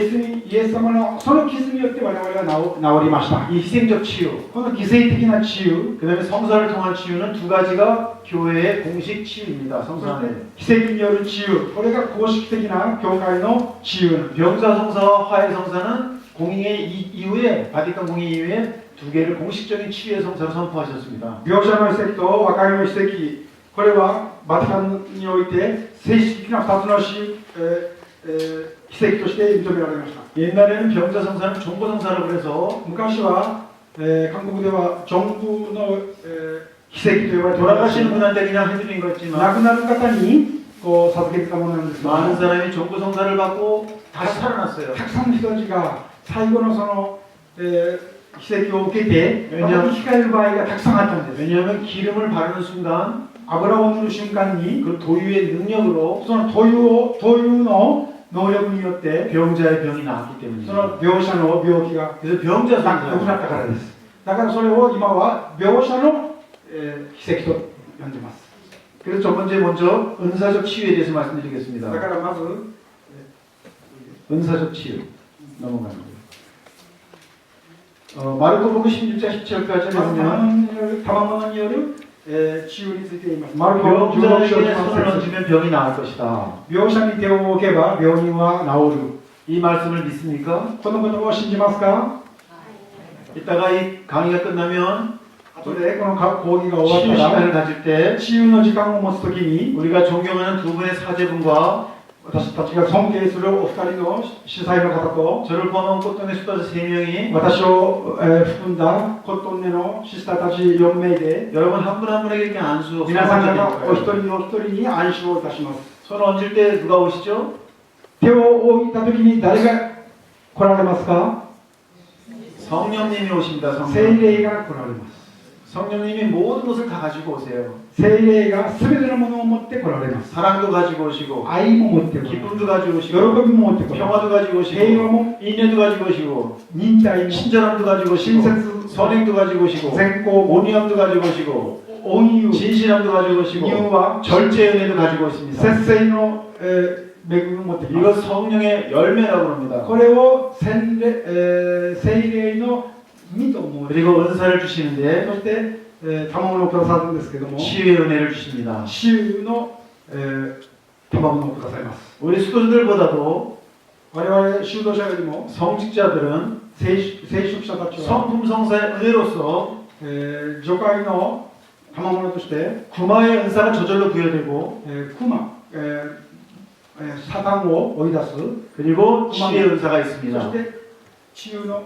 S2: ス様のその傷によって我々は治りました。
S1: 이 희생적 치유,
S2: この犠牲的な治癒、
S1: 그 다음에 성사를 통한 치유는 두 가지가 교회의 공식 치유입니다.
S2: そ
S1: 성사
S2: し
S1: 안에.
S2: て奇跡による治癒、これが公式的な教会の治癒なんです。
S1: 병사 성사와 화해 성사는 공의회 이후에 바티칸 공의 이후에 두 개를 공식적인 치유의 성사로 선포하셨습니다.
S2: 描写の奇跡と和解の奇跡、これはバティカンにおいて正式的な2つの奇跡として認められました。
S1: 옛날에는 병자 성사는 종보 성사라고 그래서
S2: 昔は、韓国ではジョンプの、奇跡と呼ばれております。
S1: 돌아가시는 분한테 그냥 해드린
S2: 亡
S1: 거였지만
S2: くなる方にこう授けてたものなんですけど、
S1: 많은 사람이 종보 성사를 받고 다시 살아났어요.
S2: たくさんの人たちが最後のその、奇跡を受けて、また生き返る場合がたくさんあったんです。
S1: 왜냐하면 기름을 바르는 순간
S2: 油を塗る瞬間に、
S1: 그 도유의 능력으로
S2: その塗油の能力によって、
S1: 병자의 병이 나았기
S2: そ
S1: 때문이죠.
S2: の病者の病気が
S1: 그래서 병자
S2: 良くなった
S1: 성사.
S2: からです。だからそれを今は病者の、奇跡と呼んでます。
S1: 그래서 첫 번째 먼저 은사적 치유에 대해서
S2: だ
S1: 말씀드리겠습니다.
S2: からまず、
S1: 은사적 치유 넘어갑니다. 마르코복음 16장 17절까지
S2: まず
S1: 보면
S2: 賜物による、治癒について言います。マルコ16章
S1: 병자에게 손을
S2: 18節。
S1: 얹으면 병이 나을 것이다.
S2: 病者に手を置けば病人は治る。
S1: 이 말씀을 믿습니까?
S2: この言葉を信じますか？
S1: 이따가 이 강의가 끝나면
S2: 後でこの講義が終
S1: 치유
S2: わった
S1: 시간을
S2: ら、
S1: 가질 때
S2: 治癒の時間を持つときに、
S1: 우리가 존경하는 두 분의 사제분과
S2: 私たちが尊敬するお二人の主催の方と、
S1: 저를 포함한 꽃동네 수다자 3명이
S2: 私を、含んだコットンネのシスターたち4名で、
S1: 여러분 한 분 한 분에게 이렇게 안수
S2: 皆さん方お一
S1: 선언드릴
S2: 人お一人に暗唱をいたします。
S1: 손 얹을 때 누가 오시죠?
S2: 手を置いた時に誰が来られますか？
S1: 성령님이 오십니다.
S2: 聖
S1: 성령.
S2: 霊が来られます。
S1: 성령님이 모든 것을 다 가지고 오세요.
S2: 聖霊が全てのものを持って来られます。
S1: 사랑도 가지고 오시고
S2: 愛も持って来られます。
S1: 기쁨도 가지고
S2: 喜
S1: 오시고
S2: びも持って来られます。
S1: 평화도 가지고
S2: 平和
S1: 오시고
S2: も
S1: 인내도 가지고 오시고
S2: 忍耐も
S1: 친절함도 가지고
S2: 親
S1: 오시고
S2: 切
S1: 선행도 가지고 오시고
S2: 善行も
S1: 온유함도 가지고 오시고
S2: 恩義
S1: 진실함도 가지고 오시고
S2: 柔和
S1: 절제 은혜도 가지고 있습니다.
S2: 節制の、恵みを持ってきま
S1: 이것
S2: す。
S1: 성령의 열매라고 합니다.
S2: これを聖霊の実と思う。
S1: 그리고 은사를 주시는데
S2: そして、賜物をくださるんですけども、
S1: 치유의 은혜를 주십니다.
S2: 主の、賜物をくださいます。
S1: 우리 수도들보다도
S2: 我々修道者よりも
S1: 성직자들은
S2: 聖職者たちは、
S1: 성품 성사의 은혜로서
S2: 除会の賜物として、
S1: 구마의 은사가 저절로 부여되고
S2: 熊、サタンを追い出す、
S1: 그리고 치유의 은사가
S2: そ
S1: 있습니다.
S2: して治癒の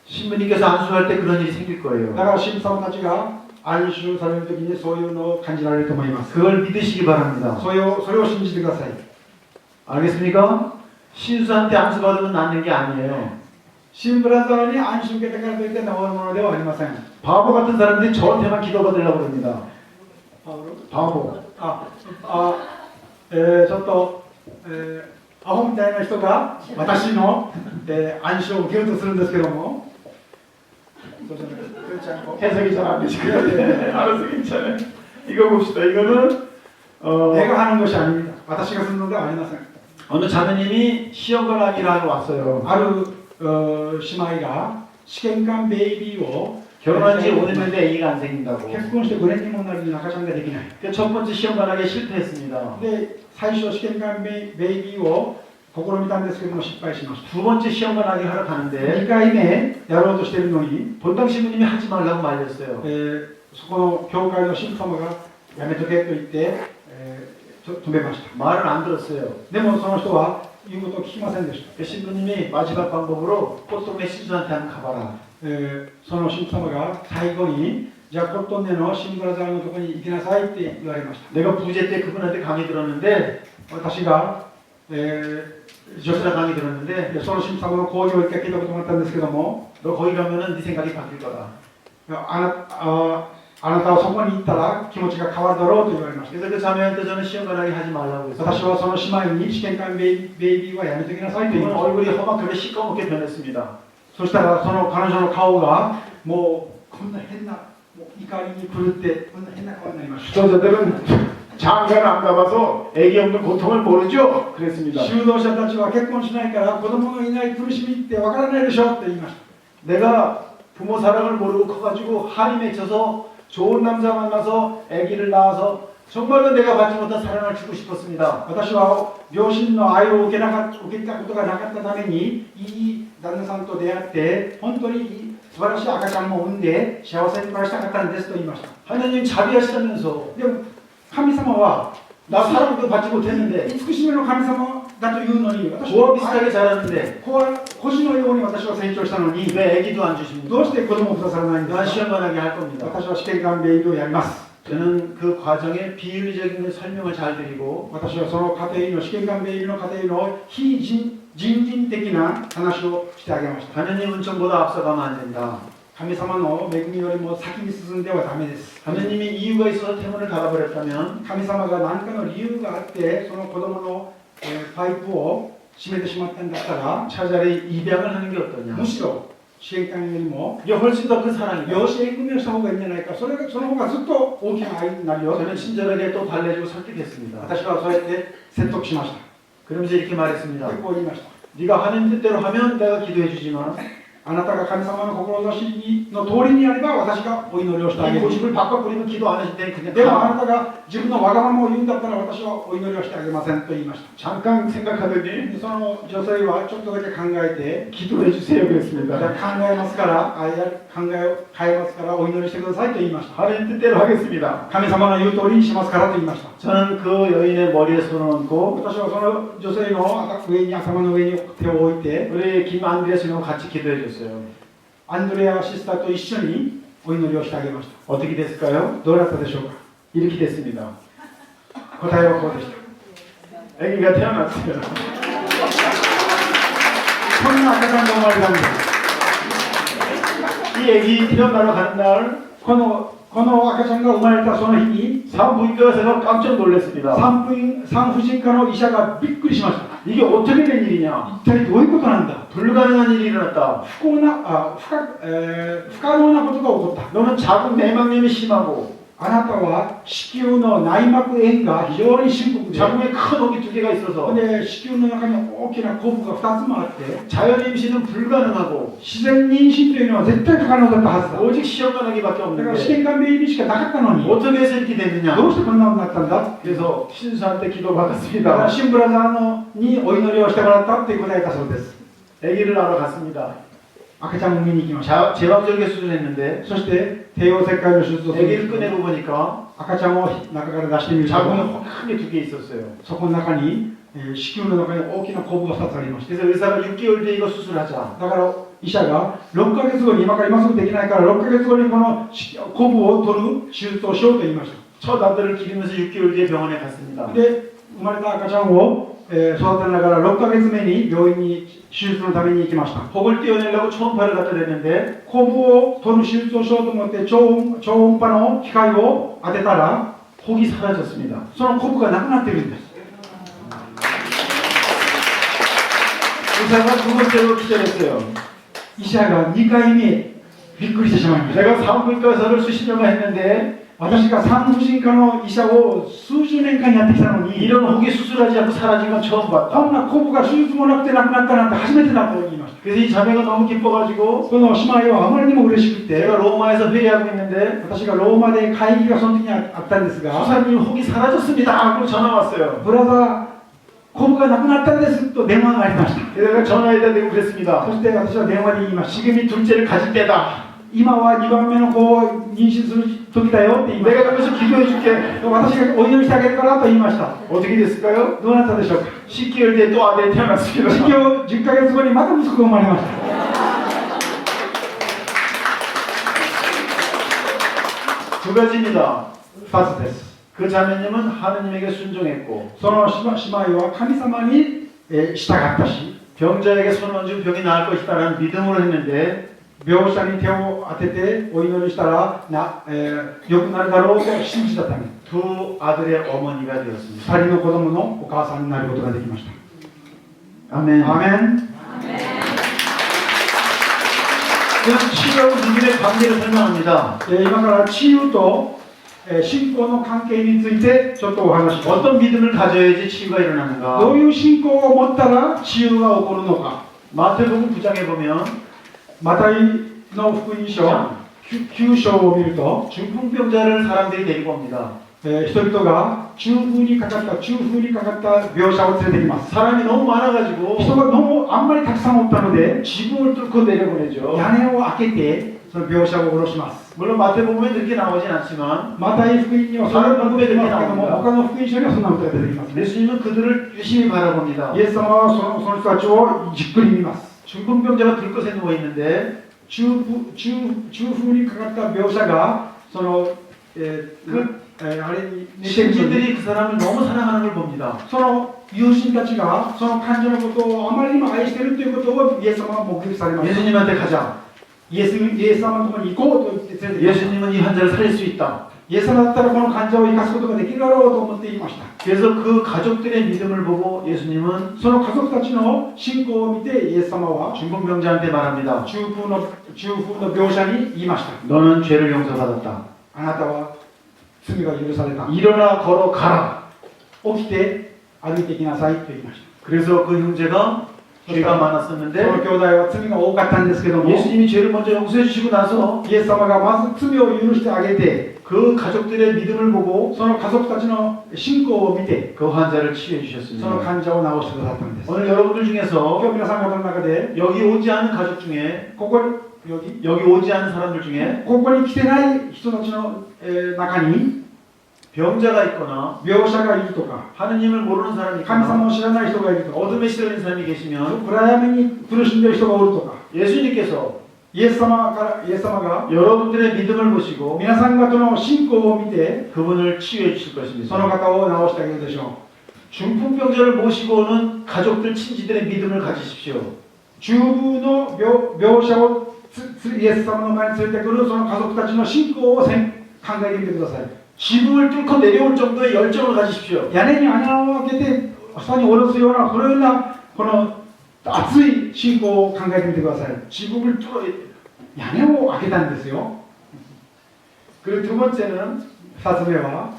S1: 신부님께서 안수할 때 그런 일이 생길
S2: だ
S1: 거예요.
S2: から神父様たちが安収されるときにそういうのを感じられると思います。
S1: 그걸 믿으시기 바랍니다.
S2: それを信じてください。
S1: 알겠습니까? 신수한테 안수받으면 낫는 게 아니에요.
S2: 新ブラザーに安心受けたからといって治るものではありません。
S1: 바보 같은 사람들이 저한테만 기도받으려고 그럽니다. 바보.
S2: ちょっと、アホみたいな人が私の、安心を受けようとするんですけども、
S1: 해석이 잘 안 되시고요. 알아서 괜찮아요. 이거 봅시다. 이거는
S2: 내가 하는 것이 아닙니다. 私がするのではありません。
S1: 어느 자매님이 시험을 하기로 하러 왔어요.
S2: ある姉妹が試験官ベイビーを
S1: 결혼한 지 5년 됐는데 애기가 안 생긴다고.
S2: 結婚して5年にもなるのに赤ちゃんができない。
S1: 그 첫 번째 시험 관하게 실패했습니다.
S2: で、最初試験官ベイビーを試みたんですけども失敗しました。
S1: 두 번째 시험 관하게 하러 가는데
S2: 2回目やろうとしているのに、
S1: 본당 신부님이 하지 말라고 말렸어요.
S2: そこの教会の神父様がやめとけと言って、止めました。
S1: 말을 안 들었어요.
S2: でもその人は言うことを聞きませんでした。
S1: 그 신부님이 마지막 방법으로 꽃동네 신수한테 한번 가봐라.
S2: その神父様が最後に、じゃあコットンネのシンブラザーのところに行きなさいって言われました。
S1: 내가 부재 때 그분한테 강의 들었는데
S2: 私が、
S1: 조사 강의 들었는데
S2: その神父様の講義を一回聞いたことがあったんですけども、
S1: 너 거기 가면은 네 생각이 바뀔 거다.
S2: あなたはそこに行ったら気持ちが変わるだろうと言われました。
S1: 그래서 그 자매한테 저는 시험 관하게 하지 말라고 했어요.
S2: 私はその姉妹に試験官ベイビーはやめてきなさいと言い
S1: 그분
S2: ました。
S1: 얼굴이 험악하게 시꺼멓게 변했습니다.
S2: そしたらその彼女の顔がもうこんな変なもう怒りに狂ってこんな変な顔になりました。
S1: 저자들은 장가를 안 가봐서 애기 없는 고통을 모르죠? 그랬습니다.
S2: 修道者たちは結婚しないから子供のいない苦しみってわからないでしょって言いました。
S1: 내가 부모 사랑을 모르고 커가지고 한이 맺혀서 좋은 남자 만나서 아기를 낳아서 정말로 내가 받지 못한 사랑을 주고 싶었습니다.
S2: 私は両親の愛を受けたことがなかったためにいい旦那さんと出会って本当に素晴らしい赤ちゃんも産んで幸せに暮らしたかったんですと言いました。
S1: 하나님 자비하시다면서
S2: でも神様は
S1: 나 사랑도 받지 못했는데
S2: 慈しみの神様だというのに私
S1: 부와
S2: は
S1: 비슷하게 자랐는데
S2: 星のように私は成長したのに
S1: 왜 아기도 안
S2: どう
S1: 주십니까?
S2: して子供をくださらないんです
S1: 난
S2: か。
S1: 시험관하게 할 겁니다.
S2: 私は試験官ベイビーをやります。
S1: 저는 그 과정의 비윤리적인 설명을 잘 드리고
S2: 私はその家庭の試験官ベイビーの家庭の非人的な話をしてあげました。
S1: 하느님 은총보다 앞서가면 안 된다.
S2: 神様の恵みよりも先に進んではダメです。
S1: 하느님이 이유가 있어서 태문을 닫아버렸다면
S2: 神様が何かの理由があってその子供の、パイプを閉めてしまったんだったら
S1: 차라리 입양을 하는 게 어떠냐.
S2: むしろ試験官よりも
S1: 이게 훨씬 더 큰 사랑이다.
S2: 養子縁組をした方がいいんじゃないか。その方がずっと大きな愛になるよ。
S1: 저는 친절하게 또 달래주고 설득했습니다.
S2: 私はそうやって説得しました。
S1: 그러면서 이렇게 말했습니다.
S2: こう言いました。
S1: 네가 하는 뜻대로 하면 내가 기도해 주지만
S2: あなたが神様の志の通りにやれば私がお祈りをしてあげ
S1: 이
S2: る。
S1: 고집을 바꿔 부리면 기도 안 하실 테니 그냥
S2: でもあな
S1: 가.
S2: たが自分のわがままを言うんだったら私はお祈りをしてあげませんと言いました。
S1: 잠깐 생각하더니
S2: でその女性はちょっとだけ考えて
S1: 기도해 주세요
S2: じゃ
S1: 그랬습니다.
S2: あ考えますから考えを変えますからお祈りしてくださいと言いました。
S1: 하나님 뜻대로 하겠습니다.
S2: 神様の言う通りにしますからと言いました。
S1: 저는 그 여인의 머리에 손을 얹고
S2: 私はその女性の頭の上に手を置いて
S1: 우리 김안드레 스님과 같이 기도해 줬어요.
S2: アンドレアシスターと一緒にお祈りをしてあげました。
S1: 어떻게 됐을까요?
S2: どうだったでしょうか。
S1: 이렇게 됐습니다.
S2: 答えはこうでした。
S1: 아기가 태어났어요.
S2: そんな赤ちゃんが生まれたんです。
S1: 이 애기 태어나러 가는 날
S2: この赤ちゃんが生まれたその日に
S1: 산부인과에서 깜짝 놀랐습니다.
S2: 産婦人科の医者がびっくりしました。
S1: 이게 어떻게 된 일이냐?
S2: 一体どういうことなんだ。
S1: 불가능한 일이 일어났다.
S2: 不可能なことが起こった。
S1: 너는 자궁 내막염이 심하고
S2: あなたは子宮の内膜炎が非常に深刻で、
S1: 자궁에 큰 혹이 2개가 있어서
S2: で子宮の中に大きなコブが2つもあって、
S1: 자연 임신은 불가능하고
S2: 自然妊娠というのは絶対不可能だったはずだ。
S1: 오직 시험관하기밖에
S2: だから試
S1: 없는데
S2: 験管病院しかなかったのに、
S1: 어떻게 해서 이렇게 됐느냐?
S2: どうしてこんなことになったんだ。
S1: 그래서 신수한테
S2: だから
S1: 기도받았습니다.
S2: シンブラザーにお祈りをしてもらったっていう答えだそうです。
S1: 아기를 낳으러 갔습니다.
S2: 赤ちゃんを見に行きました。
S1: 제왕절개 수술했는데
S2: そして帝王切開の手術をす
S1: 아기를
S2: る。
S1: 꺼내고 보니까
S2: 赤ちゃんを中から出してみると、
S1: 자궁에 혹 크게 2개 있었어요.
S2: そこの中に、子宮の中に大きなコブが2つありました。
S1: 그래서 의사가 6개월 뒤에 이거 수술하자.
S2: だから医者が6ヶ月後に、今すぐできないから6ヶ月後にこのコブを取る手術をしようと言いました。
S1: 첫 아들을 기르면서 6개월 뒤에 병원에 갔습니다.
S2: で、生まれた赤ちゃんを、育てながら6ヶ月目に病院に手術のために行きました。
S1: 혹을 떼어내려고 초음파를 갖다 댔는데
S2: コブを取る手術をしようと思って超音波の機械を当てたら、
S1: 혹이 사라졌습니다.
S2: そのコブがなくなっているんです。
S1: 의사가 2번째로 기절했어요.
S2: 医者が2回目びっくりしてしまいました。
S1: 내가 산부인과 의사를 수십 년간 했는데
S2: 私が産婦人科の医者を数十年間やってきたのに、
S1: 이런 혹이 수술하지 않고 사라진 건 처음
S2: こ
S1: 봤다.
S2: んなコブが手術もなくてなくなったなんて初めてだと言いました。
S1: 그래서 이 자매가 너무 기뻐가지고
S2: この姉妹はあまりにも嬉しくて、
S1: 제가 로마에서 회의하고 있는데
S2: 私がローマで会議がその時にあったんですが、
S1: 수사님 혹이 사라졌습니다. 하고 전화 왔어요.
S2: ブラザー、コブがなくなったんですと電話がありました。
S1: 그래서 내가 전화에다 대고 그랬습니다.
S2: そして私は電話で言いました。
S1: 지금이 둘째를 가질 때다.
S2: 今は2番目の子を妊娠する時だよって言いまし
S1: 내가 여기서 기도해 줄게.
S2: た。私がお祈りしてあげるからと言いました。
S1: 어떻게 됐을까요?
S2: どうなったでしょうか。
S1: 10개월 뒤에 또 아들이 태어났습니다.
S2: 治療10ヶ月後にまた息子が生まれました。
S1: 두 가지입니다.
S2: 2つです。
S1: 그 자매님은 하느님에게 순종했고
S2: その姉妹は神様に従ったし、
S1: 병자에게 손 얹으면 병이 나을 것이다라는 믿음으로 했는데
S2: 病者に手を当ててお祈りしたら良くなるだろうと信じたため、
S1: 두 아들의 어머니가 되었습니다.
S2: 2人の子供のお母さんになることができました。
S1: 아멘.
S2: アーメン。
S1: 그럼 치유하고 믿음의 관계를 설명합니다.
S2: 今から治癒と信仰の関係についてちょっとお話します。
S1: 어떤 믿음을 가져야지 치유가 일어나는가?
S2: どういう信仰を持ったら治癒が起こるのか。
S1: 마태복음 9장에 보면
S2: マタイの福音書9章を見ると、
S1: 중풍병자를 사람들이 데리고 옵니다.
S2: 人々が中風にかかった病者を連れてきます。
S1: 사람이 너무 많아가지고
S2: 人があんまりたくさんおったので、
S1: 지붕을 뚫고 내려보내죠.
S2: 屋根を開けてその病者を下ろします。
S1: 물론 마태복음에 그렇게 나오진 않지만
S2: マタイ福音にはそれが出てきますけども、他の福音書にはそんなことが出てきます。
S1: 예수님은 그들을 유심히 바라봅니다.
S2: イエス様はその人たちをじっくり見ます。
S1: 중풍병자가 들것에 누워 있는데
S2: 中風にかかった病者がその、あれに寝てるのに、
S1: 신진들이 그 사람을 너무 사랑하는 걸 봅니다.
S2: その友人たちがその患者のことをあまりにも愛しているということをイエス様は目撃されました。
S1: 예수님한테 가자.
S2: イエス様のところに行こうと言って連れてきました。
S1: 예수님은 이 환자를 살릴 수 있다.
S2: イエス様だったらこの患者を生かすことができるだろうと思って言いました。
S1: 그래서 그 가족들의 믿음을 보고 예수님은
S2: その家族たちの信仰を見てイエス様は
S1: 중풍병자한테 말합니다.
S2: 中風の病者に言いました。
S1: 너는 죄를 용서받았다.
S2: あなたは罪が許された。
S1: 일어나 걸어가라.
S2: 起きて歩いていきなさいと言いました。
S1: 그래서 그 형제가 죄가
S2: その
S1: 많았었는데
S2: 兄弟は罪が多かったんですけども、
S1: 예수님이 죄를 먼저 용서해 주시고 나서
S2: イエス様がまず罪を許してあげて、
S1: 그 가족들의 믿음을 보고
S2: その家族たちの信仰を見て
S1: 그 환자를 치유해
S2: その
S1: 주셨습니다.
S2: 患者を治してくださったんです。
S1: 오늘 여러분들
S2: 今
S1: 중에서
S2: 日皆さん方の中で
S1: 여기 오지 않은 가족 중에
S2: ここに
S1: 여기 오지 않은 사람들 중에
S2: ここに来てない人たちの、中に
S1: 병자가 있거나
S2: 病者がいるとか、
S1: 하느님을 모르는 사람이
S2: 神
S1: 있거나
S2: 様を知らない人がいるとか、
S1: 어둠에 시달리는 사람이 계시면
S2: 暗闇に苦しんでいる人がおるとか、
S1: 예수님께서
S2: イエス様が
S1: 여러분들의 믿음을 보시고
S2: 皆さん方の信仰を見て
S1: 그분을 치유해 주실
S2: その
S1: 것입니다.
S2: 方を治してあげるでしょう。
S1: 중풍병자를 모시고 오는 가족들 친지들의 믿음을 가지십시오.
S2: 中部の描写をイエス様の前に連れてくるその家族たちの信仰を考えてみてください。
S1: 지붕을 뚫고 내려올 정도의 열정을 가지십시오.
S2: 屋根に穴を開けて下に下ろすようなこのようなこの熱い信仰を考えてみてください。
S1: 지붕을 뚫어.
S2: 屋根を開けたんですよ。
S1: 그리고 두 번째는
S2: 2つ目は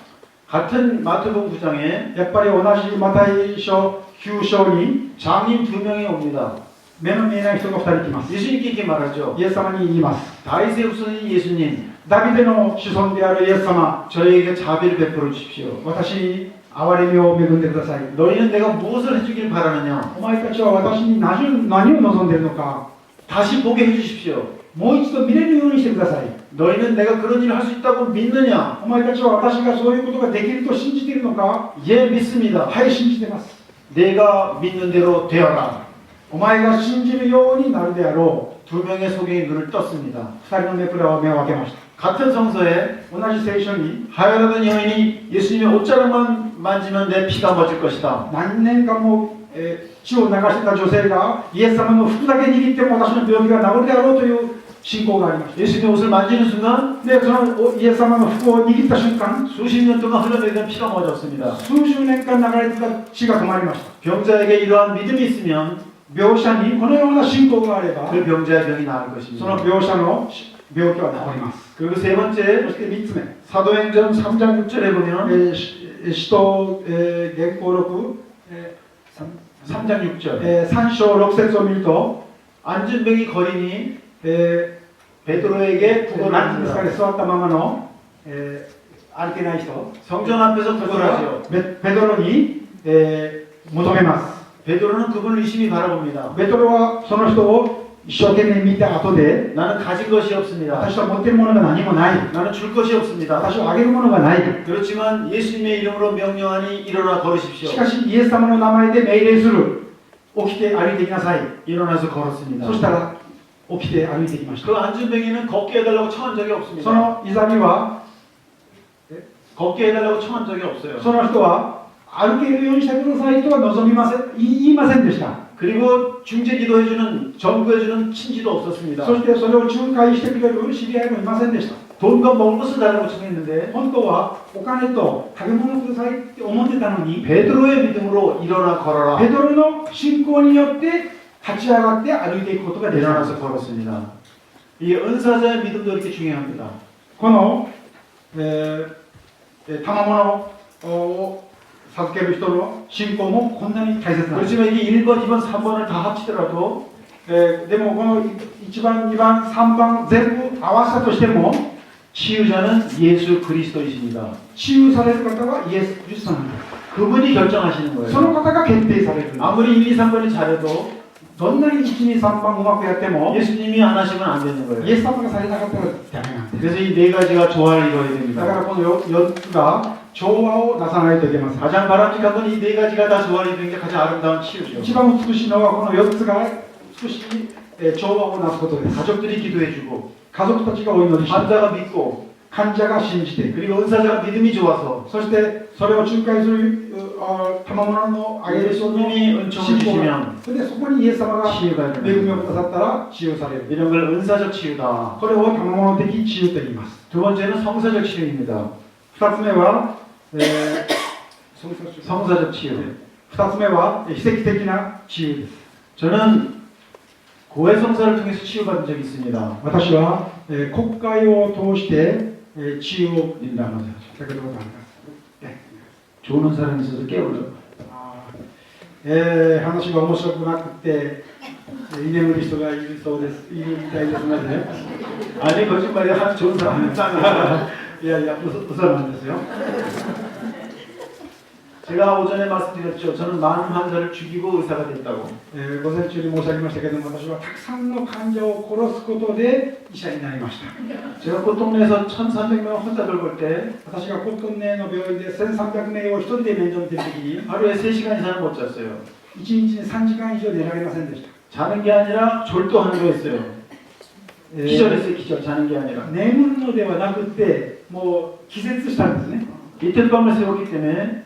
S1: 같은 마태복음 9장에
S2: やっぱり同じマタイ書9章に
S1: 장인 두 명이 옵니다.
S2: 目の見えない人が2人来ます。
S1: 예수님께 이렇게 말하죠.
S2: イエス様に言います。
S1: 다윗의 후손인 예수님,
S2: ダビデの子孫であるイエス様、
S1: 저에게 자비를 베풀어 주십시오.
S2: 私に憐れみを恵んでください。
S1: 너희는 내가 무엇을 해주길 바라느냐?
S2: お前たちは私に何を望んでいるのか、
S1: 다시 보게 해주십시오.
S2: もう一度見れるようにしてください。
S1: 너희는 내가 그런 일을 할 수 있다고 믿느냐?
S2: お前たちは私がそういうことができると信じているのか。
S1: 예, 믿습니다.
S2: はい、信じてます。
S1: 내가 믿는 대로 되어라.
S2: お前が信じるようになるであろ
S1: 두 명의 소경이 눈을 떴습니다.
S2: う。2人の目くらは目を開けました。
S1: 같은 성서에
S2: 同じ聖書に
S1: 하혈하던 여인이 예수님의 옷자락만 만지면 내 피가 멎을 것이다.
S2: 何年間も、血を流してた女性がイエス様の服だけ握っても私の病気が治るであろうという信仰がありました。
S1: 예수님의 옷을 만지는 순간
S2: で、そのイエス様の服を握った瞬間、
S1: 수십 년 동안 흘러내리던 피가 멎었습니다.
S2: 数十年間流れてた血が止まりました。
S1: 병자에게 이러한 믿음이 있으면
S2: 病者にこのような信仰があれば、
S1: 그 병자의 병이 나을
S2: その
S1: 것입니다.
S2: 病者の病気は治ります。
S1: 그리고 세
S2: そ
S1: 번째
S2: して3つ目、
S1: 사도행전 3장 6절에 보면
S2: 使徒原稿録
S1: 3장 6절
S2: 3章6節を見ると、
S1: 앉은 병이 거린이 베드로에게 구걸을
S2: 何ですか
S1: 합니다.
S2: ね、座ったままの、歩けない人、
S1: 성전 앞에서 구걸하죠.
S2: ベドロに、求めます。
S1: 베드로는 그분을 유심히 바라봅니다.
S2: ベトロはその人を一生懸命見た後で、
S1: 나는 가진 것이 없습니다.
S2: 私は持っているものが何もない。
S1: 나는 줄 것이 없습니다.
S2: 私はあげるものがない。
S1: 그렇지만 예수님의 이름으로 명령하니 일어나 걸으십시오.
S2: しかし、イエス様の名前で命令する。起きて歩いてきなさい。
S1: 일어나서 걸었습니다.
S2: そしたら、起きて歩いてきました。
S1: 그 앉은 병이는 걷게 해달라고 청한 적이 없습니다.
S2: そのイザミは、
S1: 걷게 해달라고 청한 적이 없어요.
S2: その人は、歩けるようにしてくださいとは望みません、言いませんでした。
S1: 그리고 중재 기도해주는 전구해주는 친지도 없었습니다.
S2: そしてそれを仲介してくれる知り合いもいませんでした。
S1: 돈과 먹을 것을 달라고 청했는데
S2: 本当はお金と食べ物くださいって思ってたのに、
S1: 베드로의 믿음으로 일어나 걸어라.
S2: ペドロの信仰によって立ち上がって歩いていくことができま
S1: 일어나서
S2: す。
S1: 걸었습니다. 이 은사자의 믿음도 이렇게 중요합니다.
S2: この、賜物を授ける人の信仰もこんなに大切なんです。
S1: 그렇지만 이게 1번, 2번, 3번을 다 합치더라도
S2: でもこの1番、2番、3番全部合わせたとしても、
S1: 치유자는 예수 그리스도이십니다.
S2: 治癒される方はイエス・キリストなんです。
S1: 그분이 결정하시는
S2: そ
S1: 거예요.
S2: の方が決定されるんです。
S1: 아무리 1, 2, 3번이 잘해도
S2: どんなに1、2、3番うまくやっても、
S1: 예수님이 안 하시면 안 되는
S2: イ
S1: 거예요.
S2: エス様がされなかったらダメなんです。
S1: 그래서 이 네 가지가 조화를 이루어야
S2: だ
S1: 됩니다.
S2: からこの4つが調和をなさないといけません。
S1: 가장 바람직한 건 이 네 가지가 다 조화를 이루는 게 가장 아름다운 치유죠.
S2: 一番美しいのはこの4つが美しい調和をなすことです。
S1: 가족들이 기도해주고
S2: 家族たちがお祈りし、
S1: 환자가 믿고
S2: 患者が信じて、
S1: 그리고 은사자가 믿음이 좋아서
S2: そしてそれを仲介する賜物のあげる人の
S1: 예수님이 은총을
S2: 信仰が、
S1: 주시면
S2: それでそこにイエス様が
S1: 치유가
S2: 恵みを
S1: 됩니다.
S2: くださったら治癒される。
S1: 이런 걸 은사적 치유다.
S2: これを賜物的治癒と言います。
S1: 두 번째는 성사적 치유입니다.
S2: 2つ目は、
S1: 성사적 치유.
S2: 2つ目は奇跡的な治癒です。
S1: 저는 고해 성사를 통해서 치유받은 적이 있습니다.
S2: 私は、国会を通して、治癒をいただいたことがあります。
S1: 좋은 사람이 있어서 깨우죠.
S2: 話が面白くなくて居眠る人がいるそうです。いるみたいですので、
S1: 아니 거짓말이야. 한 좋은 사람 있잖아.
S2: いやいや嘘なんですよ。
S1: 제가 오전에 말씀드렸죠. 저는 많은 환자를 죽이고 의사가 됐다고.
S2: 午前中に申し上げましたけども、私はたくさんの患者を殺すことで医者になりました。
S1: 제가 꽃동네에서 1,300명 환자들 볼 때
S2: 私がコットンネの病院で1300名を一人で面倒見ているときに、
S1: 하루에 3시간 이상을 못 잤어요.
S2: 1日に3時間以上寝られませんでした。
S1: 자는 게 아니라 졸도하는 거였어요. 기절했어요. 기절. 자는 게 아니라.
S2: 眠るのではなくて、もう気絶したんですね。
S1: 이틀 밤을 새웠기 때문에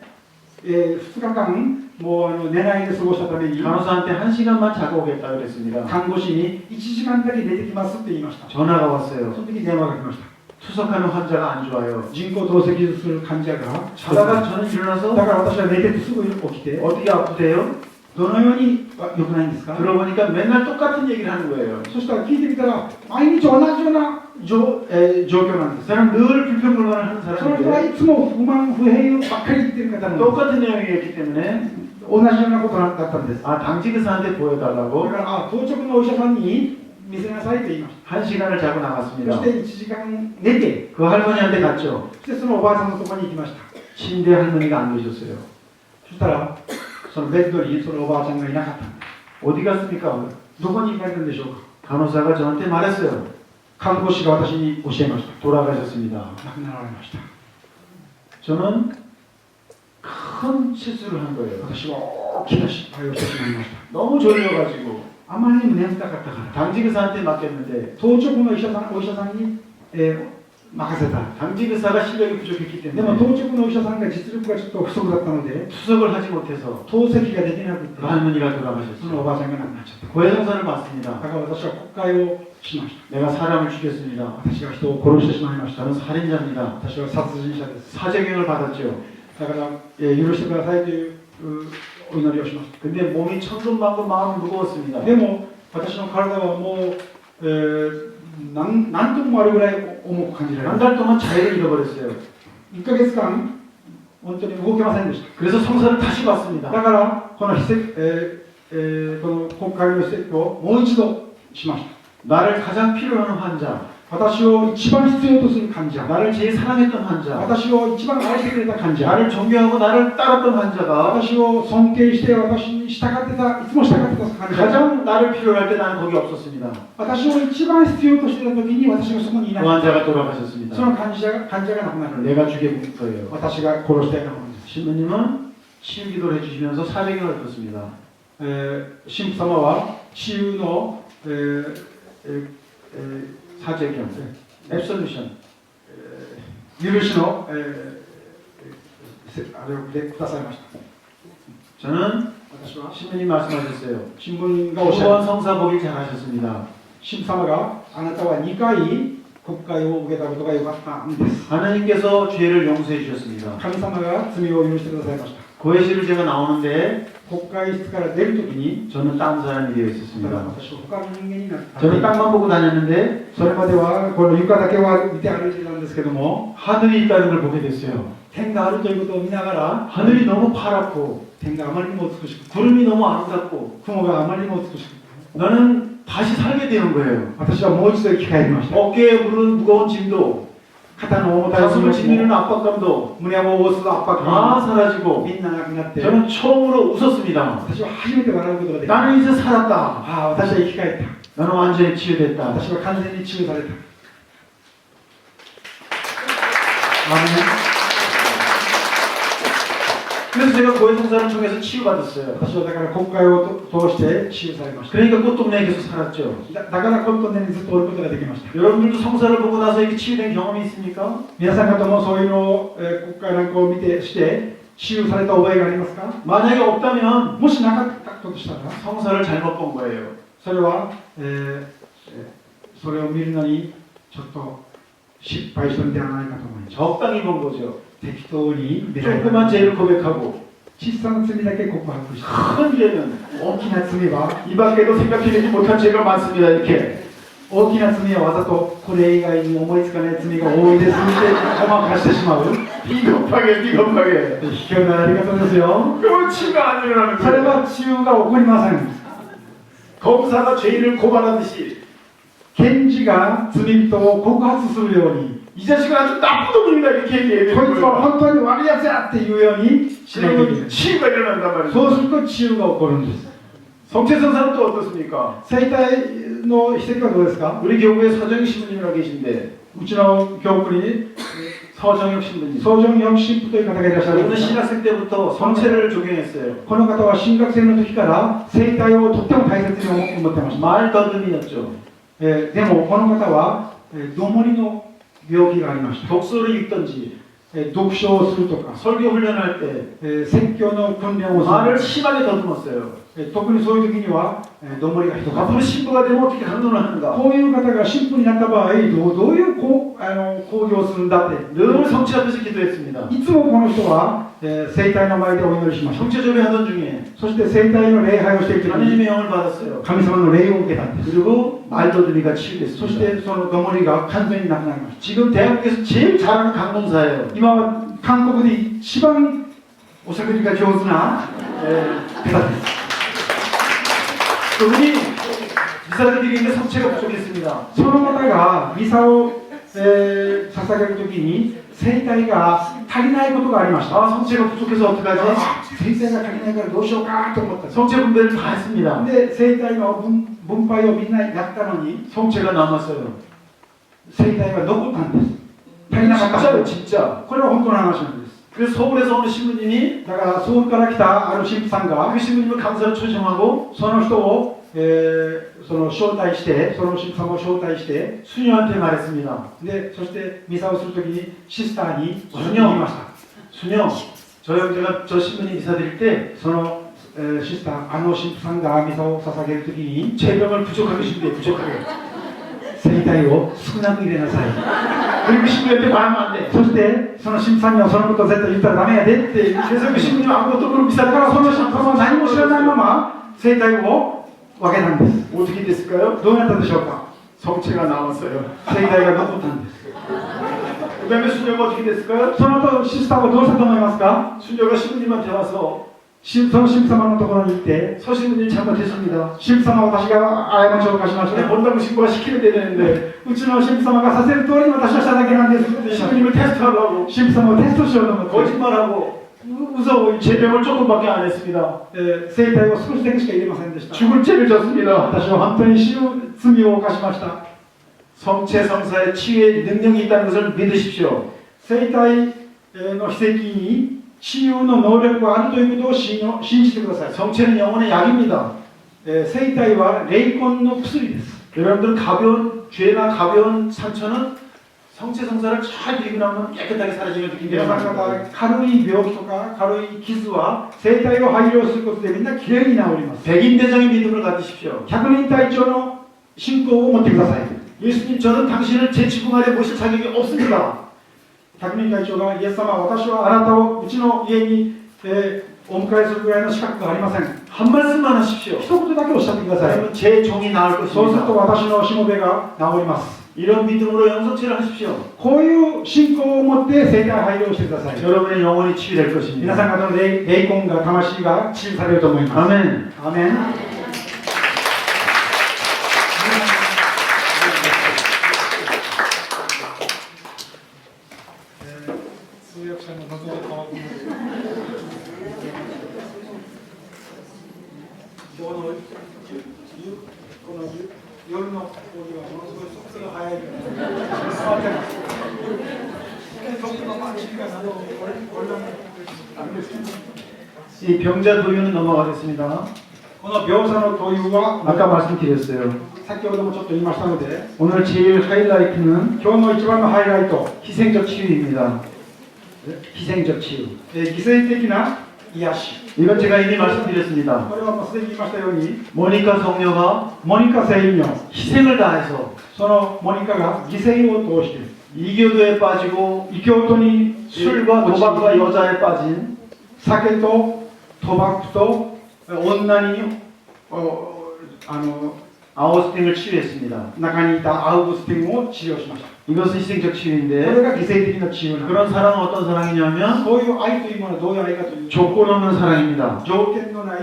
S2: 2日間もう寝ないで過ごしたために
S1: 간호사한테 1시간만 자고 오겠다 그랬습니다.
S2: 看護師に1時間だけ出てきますって言いました。
S1: 전화가 왔어요.
S2: その時に電話が来ました。
S1: 투석하는 환자가 안 좋아요.
S2: 人工透析する患者が
S1: 자다가 저는 일어나서
S2: だから私は寝ててすぐ起きて
S1: 어디가 아프대요?
S2: どのように良くないんですか
S1: 들어보니까 맨날 똑같은 얘기를 하는 거예요.
S2: そしたら聞いてみたら毎日同じような状況なんです。
S1: 저는 늘 불평불만을 하는
S2: その人は
S1: 사람인데
S2: いつも不満不平ばっかり言ってる方なんです。
S1: 똑같은 내용이었기 때문에
S2: 同じようなことだったんです。
S1: 아 당직의사한테
S2: だ
S1: 보여달라고
S2: から当直のお医者さんに見せなさいと言いまし
S1: 1시간을 자고
S2: た。
S1: 나갔습니다.
S2: そして1時間寝て、
S1: 그 할머니한테 갔죠.
S2: そしてそのおばあさんのところに行きました。
S1: 침대 할머니가 안 계셨어요.
S2: そしたらそのベッドにそのおばあちゃんがいなかったんです。
S1: 어디 갔습니까?
S2: どこに行かれたんでしょうか。
S1: 간호사가 저한테 말했어요.
S2: 看護師が私に教えました。
S1: 돌아가셨습니다.
S2: 亡くなられました。
S1: 저는 큰 실수를 한 거예요.
S2: 私は大きな失敗をしてしまいました。
S1: 너무 졸려가지고
S2: あまりにも眠たかったから、
S1: 당직의사한테 맡겼는데
S2: 当直のお医者さんに、任せた。
S1: 당직의사가 실력이 부족했기
S2: でも
S1: 때문에
S2: 当直のお医者さんが実力がちょっと不足だったので、
S1: 투석을 하지 못해서
S2: 透析ができなくて、
S1: 그 할머니가
S2: そのお
S1: 돌아가셨어요.
S2: ばあちゃんが亡くなっちゃった。
S1: 고해성사를
S2: だ
S1: 받습니다.
S2: から私は国会をしまし
S1: 내가 사람을 죽였습니다.
S2: た。私が人を殺してしまいました。
S1: 저는 살인자입니다.
S2: 私は殺人者です。
S1: 사제경을 받았죠.
S2: だから、許してくださいというお祈りをしまし
S1: 근데 몸이 천근만근 마음이 무거웠습니다.
S2: た。でも、私の体はもう、何ともあるぐらい重く感じられ
S1: 한
S2: ま
S1: 달 동안 자유를 잃어버렸어요.
S2: す。1ヶ月間、本当に動けませんでし
S1: 그래서 성사를 다시
S2: た。
S1: 받습니다.
S2: だから、このこの国会の施設をもう一度しました。
S1: 나를 가장 필요로 하는 환자,
S2: 私を一番必要とする患者、
S1: 나를 제일 사랑했던 환자,
S2: 私を一番愛してくれた患者、
S1: 나를 존경하고 나를 따랐던 환자가
S2: 私を尊敬して私に従ってた、いつも従ってた患者、
S1: 가장 나를 필요로 할 때 나는 거기 없었습니다.
S2: 私を一番必要としていた時に私がそこにい
S1: 그
S2: なかっ
S1: 환자가
S2: た。
S1: 돌아가셨습니다.
S2: その患者が亡くなる。
S1: 내가 죽인 거예요.
S2: 私が殺したようなものです。
S1: 신부님은 치유 기도를 해주시면서 사제경을 폈습니다.
S2: 神父様は治癒の、
S1: 사제경, 앱솔루션.
S2: 許しの、あれをくださいました。
S1: 저는
S2: 私は
S1: 신부님 말씀하셨어요.
S2: 新聞がおっしゃる。
S1: 2번 성사 보길 잘하셨습니다.
S2: 神父様があなたは2回国会を受けたことが良かったんです。
S1: 하나님께서 죄를 용서해 주셨습니다.
S2: 神様が罪を許してくださいました。
S1: 고해실을 제가 나오는데
S2: 国会室から出るときに
S1: 저는 다른 사람이 되어
S2: だから
S1: 있었습니다.
S2: 私は他の人間になった。
S1: 저는 땅만 보고 다녔는데
S2: それまではこの床だけは見て歩いてたんですけども、
S1: 하늘이 있다는 걸 보게 됐어요.
S2: 天があるということを見ながら、
S1: 하늘이 너무 파랗고
S2: 天があまりにも美しく、
S1: 구름이 너무 아름답고
S2: 雲があまりにも美しく、
S1: 나는 다시 살게 되는 거예요.
S2: 私はもう一度生き返りました。
S1: 어깨에 무는 무거운 짐도
S2: 肩の重たい
S1: 가슴을
S2: も
S1: 지니는 압박감도
S2: 胸を押す圧迫
S1: 다
S2: 感
S1: 사라지고
S2: みんななくなって、
S1: 저는 처음으로 웃었습니다.
S2: 私は初めて笑うことができた。
S1: 나는 이제 살았다.
S2: ああ、私は生き返った。
S1: 나는 완전히 치유됐다.
S2: 私は完全に治癒された。
S1: 아멘. 그래서 제가 고해성사를 통해서 치유받았어요.
S2: 私はだから国会を通して治癒されました。
S1: 그러니까 꽃동네에 계속 살았죠.
S2: だからコットンにずっとおることができました。
S1: 여러분들도 성사를 보고 나서 이렇게 치유된 경험이 있습니까?
S2: 皆さん方もそういうのを、国会なんかを見てして治癒された覚えがありますか？
S1: 만약에 없다면
S2: もしなかったとしたら、
S1: 성사를 잘못 본 거예요.
S2: それは、それを見るのにちょっと失敗したんではないかと思います。
S1: 적당히 본 거죠.
S2: 適当に見られた
S1: 조그만 죄를 고백하고
S2: 小さな罪だけ告白した。
S1: 큰 죄는
S2: 大きな罪は
S1: 이 밖에도 생각해내지 못한 죄가 많습니다. 이렇게
S2: 大きな罪はわざとこれ以外に思いつかない罪が多いですってごまかしてしまう。
S1: 비겁하게 비겁하게
S2: 卑怯なやり方ですよ。
S1: 그건 치유가 안 일어나는
S2: それ
S1: 거예요.
S2: は治癒が起こりません。
S1: 검사가 죄인을 고발하듯이
S2: 検事が罪人を告発するように、
S1: 이 자식은 아주 나쁜 놈입니다. 이렇게 얘기해야
S2: こい
S1: 되는
S2: つは
S1: 거예요.
S2: 本当に悪いやつやっていうようにしないといけない。
S1: 그러면 치유가 일어난단 말이죠.
S2: そうすると治癒が起こるんです。
S1: 성체성사는 또 어떻습니까?
S2: 生体の秘跡はどうですか？
S1: 우리 교구에 서정희 신부님이라고 계신데
S2: うちの教区に
S1: 서정혁 신부님
S2: ソージョンヨン神父という方がいらっしゃるん
S1: 오늘
S2: ですが、
S1: 신학생 때부터 성체를 적용했어요.
S2: この方は新学生の時から生体をとっても大切に思ってました。
S1: 말더듬이었죠.
S2: でもこの方は、どもりの病気がありました。
S1: 독소를 읽던지
S2: 読書をするとか、
S1: 설교 훈련할 때
S2: 説教の訓練をす
S1: 말을
S2: る。
S1: 심하게 더듬었어요.
S2: 特にそういう時には、どんぶりが一か
S1: 앞으로 신부가 되면 어떻게 강론을 하는가?
S2: こういう方が神父になった場合、どういう講義をするんだって、
S1: 늘 성체 앞에서 기도했습니다.
S2: いつもこの人は、聖体の前でお祈りしました。
S1: 성체 조례하던 중에
S2: そして聖体の礼拝をしている時に
S1: 하나님의 영을 받았어요.
S2: 神様の霊を受けたんです。
S1: 그리고 말더듬이가
S2: そし
S1: 치유됐습니다.
S2: てそのどもりが完全になくなりました。
S1: 지금 대한민국에서 제일 잘하는 강론사예요.
S2: 今は韓国で一番おしゃべりが上手な、方です。
S1: 그분이 미사를 드리는데 성체가 부족했습니다.
S2: その方がミサを、捧げるときに聖体が足りないことがありました。
S1: 아 성체가 부족해서 어떡하지?
S2: 聖体が足りないからどうしようかと思ったんです。
S1: 성체 분배를 다 했습니다.
S2: で、聖体の分配をみんなやったのに
S1: 성체가 남았어요.
S2: 聖体が残ったんです。足りなかった。
S1: 진짜요 진짜.
S2: これは本当の話なんです。
S1: 그래서 서울에서 어느 신부님이
S2: だからソウルから来たある神父さんが
S1: 그 신부님을 감사를 초청하고
S2: その人を、その招待して、その神父様を招待して、
S1: 수녀한테 말했습니다.
S2: で、そしてミサをするときにシスターに言いました。
S1: 수녀, 저 형제가 저 신부님 미사 드릴 때
S2: その、シスター、あの神父さんがミサを捧げるときに
S1: 제병을 부족하게 준비해 부족하게.
S2: 聖体を少なく入れなさい。
S1: 그리고 신부한테 말하면 안 돼.
S2: そしてその神父さんにはそのことを絶対言ったらダメやでって。
S1: 그래서 그 신부님 아무것도 모르고
S2: だ
S1: 미사를
S2: からその
S1: 가서
S2: 神父様は何も知らないまま聖体を分けたんです。
S1: 어떻게 됐을까요?
S2: どうなったでしょうか。
S1: 성체가 남았어요.
S2: 聖体が残ったんです。
S1: 그 다음에 수녀가 어떻게 됐을까요?
S2: その後シスターはどうしたと思いますか。
S1: 수녀가 신부님한테 와서
S2: その神父様のところに行って、
S1: 서신부님 잘못했습니다.
S2: 神父様は私が過ちを犯しまし
S1: 전에
S2: た。
S1: 본다고 신부가 시키면 되는데
S2: うちの神父様がさせる通りに私はしただけなんですって言いました。
S1: 신부님을 테스트하려고
S2: 神父様をテストしようと思って、
S1: 거짓말하고 무서워 제병을 조금밖에 안 했습니다.
S2: 聖体を少しだけしか入れませんでした。
S1: 죽을 죄를 졌습니다.
S2: 私は本当に死ぬ罪を犯しました。
S1: 성체 성사의 치유의 능력이 있다는 것을 믿으십시오.
S2: 聖体の秘跡に治癒の能力があるということを信じてください。
S1: 성체는 영혼의 약입니다.
S2: 聖体は霊魂の薬です。
S1: 여러분들 가벼운 죄나 가벼운 상처는 성체 성사를 잘 드리고 나면 깨끗하게 사라지는 느낌이
S2: 皆さん
S1: 듭니다.
S2: 方、軽い病気とか軽い傷は聖体を配慮することでみんなきれいに治ります。
S1: 백인대장의 믿음을 가지십시오.
S2: 百人隊長の信仰を持ってください。
S1: 예수님 저는 당신을 제 지붕 아래 모실 자격이 없습니다.
S2: 百人隊長がイエス様、私はあなたをうちの家に、お迎えするぐらいの資格がありません。
S1: 한 말씀만 하십시오.
S2: 一言だけおっしゃってください。
S1: 그러면 제 종이 나을
S2: そうすると
S1: 것입니다.
S2: 私のしもべが治ります。
S1: 이런 믿음으로 영성체를 하십시오.
S2: こういう信仰を持って聖体配慮をしてください。
S1: 여러분의 영혼이 치유될
S2: 皆
S1: 것입니다.
S2: さん方の霊魂が魂が治癒されると思います。
S1: 아멘.
S2: アーメン。通訳者の謎が変わって今日の夜の講義はものすごい速度が速いから変わってます。僕のマジがなどこれはあるんですけど、
S1: 이 병자 도유는 넘어가겠습니다.
S2: この描写の問いは
S1: 아까 말씀드렸어요.
S2: 先ほどもちょっと言いましたので、
S1: 오늘 제일 하이라이트는
S2: 今日の一番のハイライト、
S1: 희생적 치유입니다. 희생적 치유.
S2: 犠牲的な癒し。
S1: 이건 제가 이미 말씀드렸습니다.
S2: これはもうすでに言いましたように、
S1: 모니카 성녀가
S2: モニカ聖女、
S1: 희생을 다해서
S2: そのモニカが犠牲を通して、
S1: 이교도에 빠지고
S2: 異教徒に
S1: 술과 도박과 여자에 빠진
S2: 酒と賭博と女に
S1: 아우스팅을 치유했습니다.
S2: 中にいたアウグスティンを治療しました。
S1: 이것은 희생적
S2: これ
S1: 치유인데
S2: が犠牲的な治療なんです。
S1: 그런 사랑은 어떤 사랑이냐면
S2: そういう愛というものはどういう愛かというと、
S1: 조건 없는 사랑입니다.
S2: 条件のない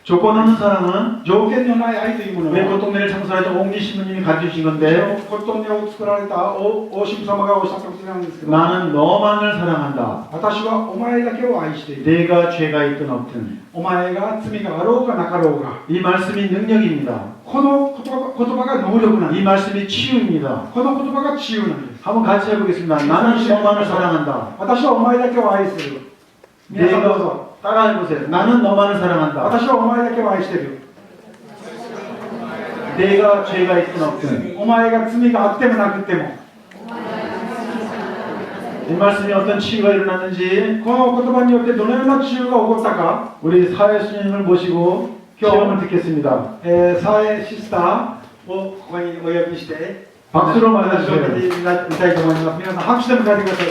S1: 조건 없는 사랑은
S2: 条件のない愛というもの
S1: 왜
S2: は、
S1: 고통내를 창설했던 옹기 신부님이 가르쳐주신 건데
S2: コットンネを作られた王神父様がおっしゃったことなんですけど、
S1: 나는 너만을 사랑한다.
S2: 私はお前だけを愛している。
S1: 내가 죄가 있든 없든
S2: お前が罪があろうがなかろうが、
S1: 이 말씀이 능력입니다.
S2: この言葉が能力なんで
S1: 이 말씀이 치유입니다.
S2: す。この言葉が治癒なんです。
S1: 한번 같이 해보겠습니다. 나는 너만을 사랑한다.
S2: 私はお前だけを愛する。皆さんどうぞ。
S1: 따라해보세요. 나는 너만을 사랑한다.
S2: 私はお前だけを愛している。
S1: 내가 죄가 있든 없든
S2: お前が罪があってもなくても、
S1: 이 말씀이 어떤 치유가 일어났는지
S2: この言葉によってどのような治癒が起こったか、
S1: 우리 사회 스님을 모시고 시험을 듣겠습니다.
S2: サエシスターをここにお呼びして、
S1: 박수로
S2: 話を
S1: 맞아주세요.
S2: 受けてみたいと思います。皆さん拍手で迎えてください。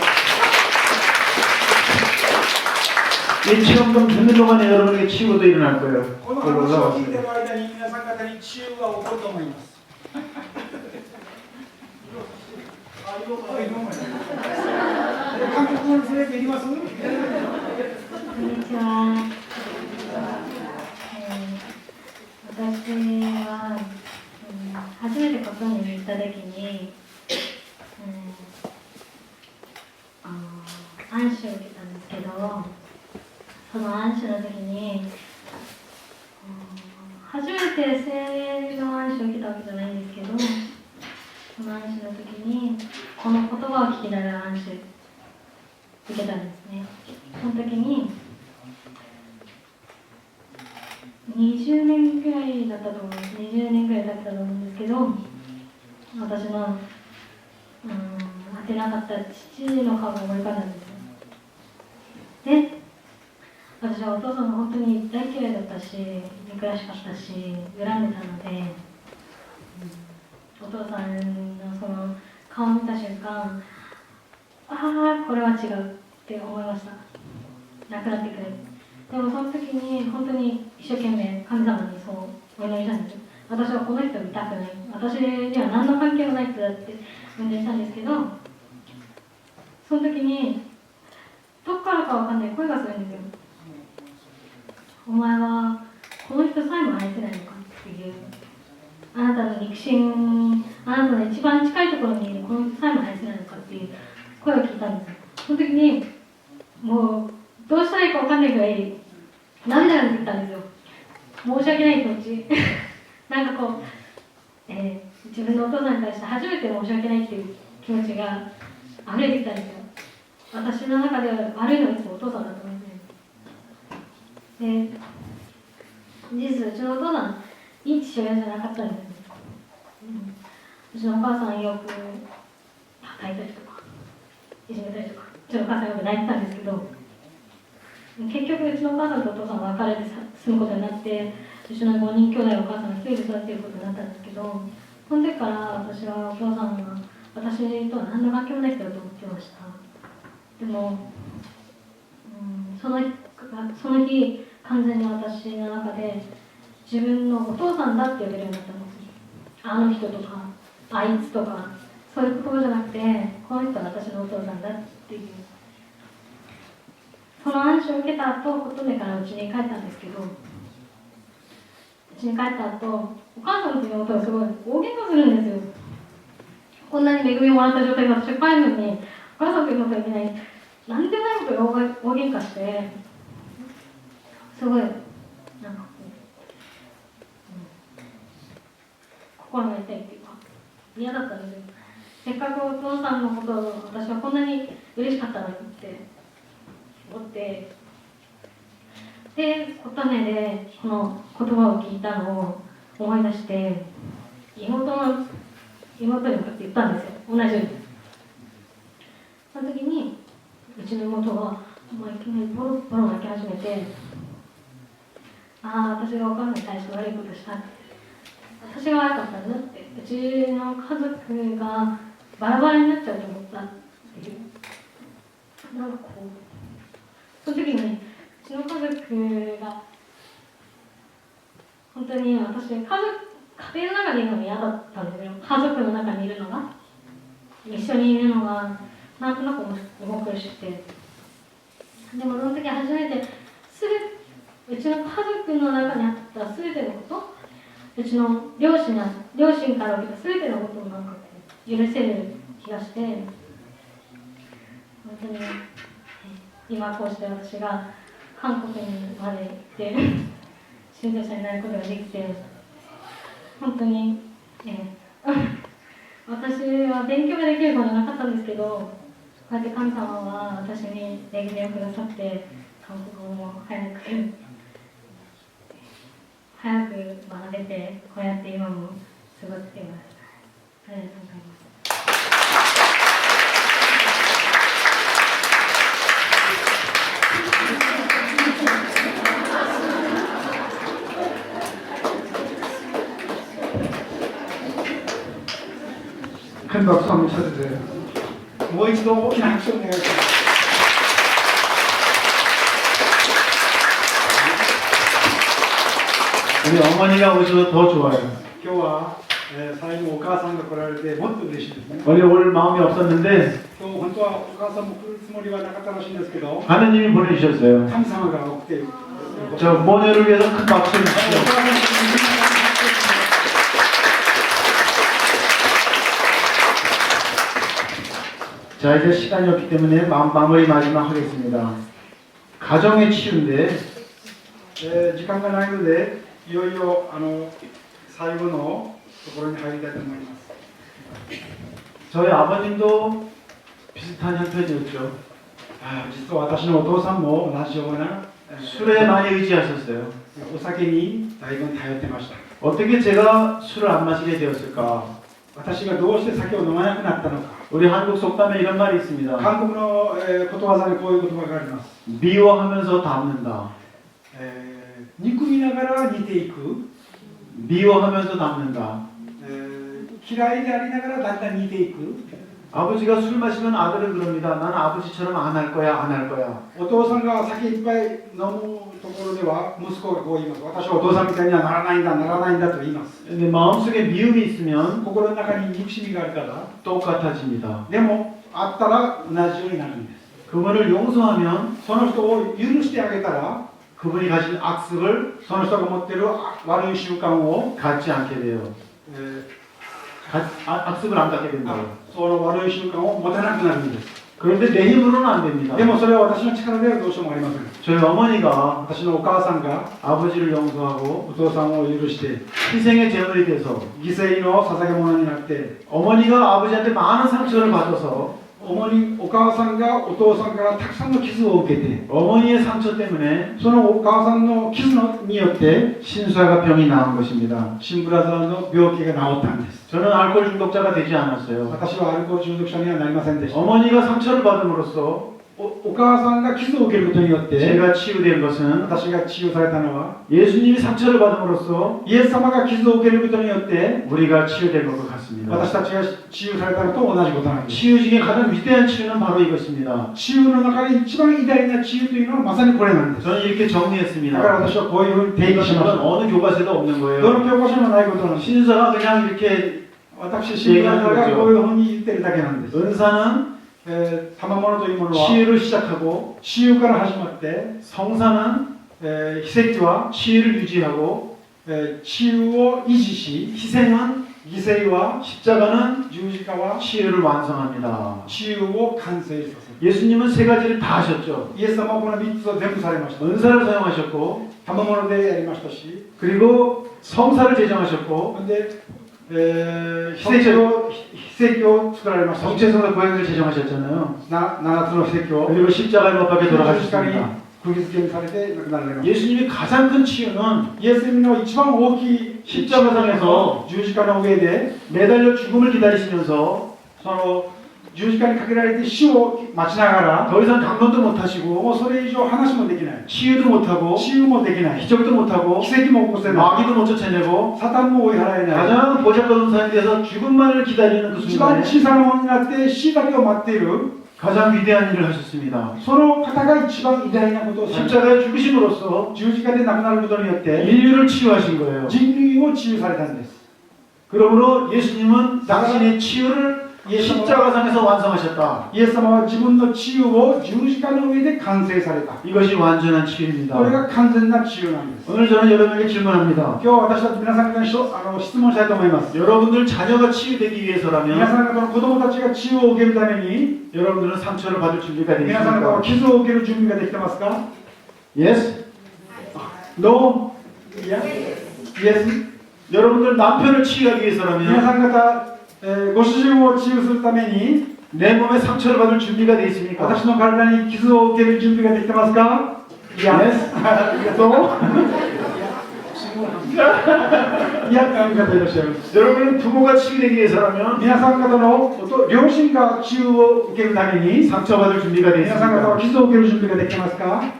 S1: 이 시험금 듣는 동안에 여러분에게 치유도 일어날 거예요.
S2: この
S1: 그걸로
S2: 話を聞いて
S1: 올라왔어요.
S2: いる間に皆さん方に治癒が起こると思います。韓国語の先生いります？
S3: こんにちは。私は、初めてここに行った時に、暗視を受けたんですけど、その暗視の時に、初めて精霊の暗視を受けたわけじゃないんですけど、その暗視の時にこの言葉を聞きながら暗視受けたんですね。その時に20年くらいだったと思うんです。20年くらいだったと思うんですけど、私の当てなかった父の顔が思い浮かんだんですよ。で、私はお父さんが本当に大嫌いだったし、憎らしかったし、恨んでたので、お父さんのその顔を見た瞬間、ああ、これは違うって思いました。亡くなってくれる。でもその時に本当に一生懸命神様にそうお祈りしたんですよ。私はこの人を見たくない。私には何の関係もない人だってお祈りしたんですけど、その時にどっからかわかんない声がするんですよ。お前はこの人さえも愛せないのかっていう。あなたの肉親、あなたの一番近いところにいるこの人さえも愛せないのかっていう声を聞いたんですよ。その時にもうどうしたらいいか分かんないくらい涙が出てきたんですよ。申し訳ない気持ちなんかこう、自分のお父さんに対して初めて申し訳ないっていう気持ちが溢れてきたんですよ。私の中では悪いのはいつもお父さんだと思うんですね。で、事実うちのお父さんいい父親じゃなかったんですよ。うちのお母さんよく叩いたりとかいじめたりとか、うちのお母さんよく泣いてたんですけど、結局うちのお母さんとお父さんは別れて住むことになって、うちの5人兄弟お母さんが1人で育っていることになったんですけど、その時から私はお父さんが私とは何の関係もない人だと思ってました。でも、その日完全に私の中で自分のお父さんだって呼べるようになったんです。あの人とかあいつとかそういう言葉じゃなくて、この人は私のお父さんだっていう。その暗視を受けた後、琴音からうちに帰ったんですけど、うちに帰った後、お母さんと妹がすごい大喧嘩するんですよ。こんなに恵みをもらった状態で私が帰るのに、お母さんと妹がいけない、なんでもないことが大喧嘩して、すごいなんか心が痛いっていうか嫌だったんですよ。せっかくお父さんのことを私はこんなに嬉しかったのにって思って、で琴音でこの言葉を聞いたのを思い出して、妹に向かって言ったんですよ、同じように。その時にうちの妹がもういきなりボロボロ泣き始めて、ああ、私がお母さんに対して悪いことしたって、私が悪かったんだって、うちの家族がバラバラになっちゃうと思ったっていう、なんかこう、その時にうちの家族が本当に私家庭の中にいるのが嫌だったんですよ。家族の中にいるのが、一緒にいるのがなんとなく重苦しくて、でもその時初めてうちの家族の中にあった全てのこと、うちの両親から受けた全てのことをなんか許せる気がして、本当に今こうして私が韓国にまで行って信者になることができて、本当に、私は勉強ができる子じゃなかったんですけど、こうやって神様は私に恵みをくださって、韓国語も早く学べて、こうやって今も過ごしています。ありがとうございます。
S2: 큰 박수 한번 쳐주세요. 뭐一度大きな拍手をお願いします。
S1: 우리 어머니가 오셔서 더 좋아요.
S2: 今日は、最後お母さんが来られてもっと嬉しいですね。
S1: 원래 올 마음이 없었는데
S2: 今日本当はお母さんも来るつもりはなかったらしいんですけど、
S1: 하느님이 보내주셨어요.
S2: 神様が送って、
S1: 저 모녀를 위해서 큰 박수를 주시죠. 자, 이제 시간이 없기 때문에 마무리 마지막 하겠습니다. 가정의 치유인데
S2: 時間がないので、いよいよ最後のところに入りたいと思います。
S1: 저희 아버님도 비슷한 형편이었죠.
S2: 実は私のお父さんも同じような、
S1: 술에 많이 의지하셨어요.
S2: お酒にだいぶ頼ってました。
S1: 어떻게 제가 술을 안 마시게 되었을까?
S2: 私がどうして酒を飲まなくなったのか。
S1: 우리 한국 속담에 이런 말이 있습니다.
S2: 韓国の、ことわざにこういう言葉があります。
S1: 미워하면서 닮는다.
S2: 憎みながら似ていく、
S1: 미워하면서 닮는다.
S2: 嫌いでありながらだんだん似ていく。
S1: 아버지가 술 마시면 아들은 그럽니다. 나는 아버지처럼 안 할 거야, 안 할 거야.
S2: お父さんが酒いっぱい飲むところでは息子がこう言います。私はお父さんみたいにはならないんだ、ならないんだと言います。
S1: 근데 마음속에 미움이 있으면
S2: 心の中に憎しみがあるから、
S1: 똑같아집니다.
S2: でもあったら同じようになるんです。
S1: 그분을 용서하면
S2: その人を許してあげたら、
S1: 그분이 가진 악습을
S2: その人が持っている悪い習慣を、
S1: 갖지 않게 돼요. 악습을 안 갖게 된다고.
S2: その悪い習慣を持たなくなるんです。
S1: 그런데 내 힘으로는 안 됩니다.
S2: でもそれは私の力ではどうしようもありません。
S1: 저희 어머니가
S2: 私のお母さんが
S1: 아버지를 용서하고
S2: お父さんを許して
S1: 희생의 제물이 돼서
S2: 犠牲の捧げ物になって、
S1: 어머니가 아버지한테 많은 상처를 받아서
S2: お母さんがお父さんからたくさんの傷を受けて、
S1: 어머니의 상처 때문에
S2: そのお母さんの傷によって
S1: 신수아가 병이 나은 것입니다.
S2: シンブラザーの病気が治ったんです。
S1: 저는 알코올 중독자가 되지 않았어요.
S2: 私はアルコール中毒者にはなりませんでした。
S1: 어머니가 상처를 받음으로써
S2: お母さんが傷を受けることによって
S1: 제가 치유된 것은
S2: 私が治癒されたのは、
S1: 예수님이 상처를 받음으로써
S2: イエス様が傷を受けることによって
S1: 우리가 치유된 것과 같습니다.
S2: 私たちが治癒されたのと同じことなんです。
S1: 치유 중에 가장 위대한 치유는 바로 이것입니다.
S2: 治癒の中で一番偉大な治癒というのはまさにこれなんです。
S1: 저는 이렇게
S2: だから
S1: 정리했습니다.
S2: 私はこういうふうに定義しまし
S1: 이것은
S2: た。
S1: 어느 교과서에도 없는
S2: ど
S1: 거예요.
S2: の教科書にもないことなんです。
S1: 신사가 그냥 이렇게
S2: 私、シンブラザーがこういうふうに言ってるだけなんです。
S1: 은사는
S2: 賜物というものは
S1: 치유를 시작하고
S2: 治癒から始まって、
S1: 성사는
S2: 奇跡は
S1: 치유를 유지하고
S2: 治癒を維持し、
S1: 희생은
S2: 犠牲は
S1: 십자가는
S2: 十字架は
S1: 치유를 완성합니다.
S2: 治癒を完成させる。
S1: 예수님은 세 가지를 다 하셨죠.
S2: イエス様はこの3つを全部されました。
S1: 은사를 사용하셨고
S2: 賜物でやりましたし、
S1: 그리고 성사를 제정하셨고
S2: で、奇跡を作られました。
S1: 정체성의 고행을 제정하셨잖아요.
S2: 7つの奇跡を
S1: 그리고 십자가에 못 박혀
S2: 十字架に
S1: 돌아가셨습니다.
S2: 釘付けにされて亡くなられました。
S1: 예수님이 가장 큰 치유는
S2: イエス様の一番大きい
S1: 十字架の
S2: 十字架の上で、
S1: 매달려 죽음을 기다리시면서
S2: その十字架にかけられて死を待ちながら、
S1: 더 이상 강론도 못하시고
S2: もうそれ以上話もできない。
S1: 치유도 못하고
S2: 治癒もできない。
S1: 기적도 못하고
S2: 奇跡も起こせない。
S1: 마귀도 못 쫓아내고
S2: サタンも追い払えない。
S1: 가장 보잘것없는 삶에 대해서 죽음만을 기다리는 그
S2: 一番
S1: 순간에
S2: 小さなものになって死だけを待っている、
S1: 가장 위대한 일을 하셨습니다.
S2: その方が一番偉大なことをされた。
S1: 십자가에 죽으심으로써
S2: 十字架で亡くなることによって
S1: 인류를 치유하신 거예요.
S2: 人類を治癒されたんです。
S1: 그러므로 예수님은 당신의 치유를 십자가상에서 완성하셨다.
S2: イエス様は自分の治癒を十字架の上で完成された。
S1: 이것이 완전한
S2: これ
S1: 치유입니다.
S2: が完全な治癒なんです。
S1: 오늘 저는 여러분에게 질문합니다.
S2: 今日は私たち皆さん方に質問したいと思います。
S1: 여러분들 자녀가 치유되기
S2: 皆
S1: 위해서라면
S2: さん方の子供たちが治癒を受けるために、
S1: 여러분들은 상처를 받을 준비가 되어
S2: 皆さん方は
S1: 있습니까?
S2: 傷を受ける準備ができてますか？
S1: Yes?
S2: No? Yes? Yes?
S1: 여러분들 남편을 치유하기
S2: 皆
S1: 위해서라면
S2: さん方、ご主人を治癒するために
S1: 내 몸에 상처를 받을 준비가 되어 있습니까?
S2: 私の体に傷を受ける準備ができてますか？
S1: Yes?
S2: ありがとう。いや、方いらっしゃいます。
S1: 여러분은 부모가 치유되기 위해서라면
S2: 皆さん方の両親が治癒を受けるために
S1: 상처받을 준비가 되어
S2: 皆さん方は
S1: 있습니까?
S2: 傷を受ける準備ができてますか？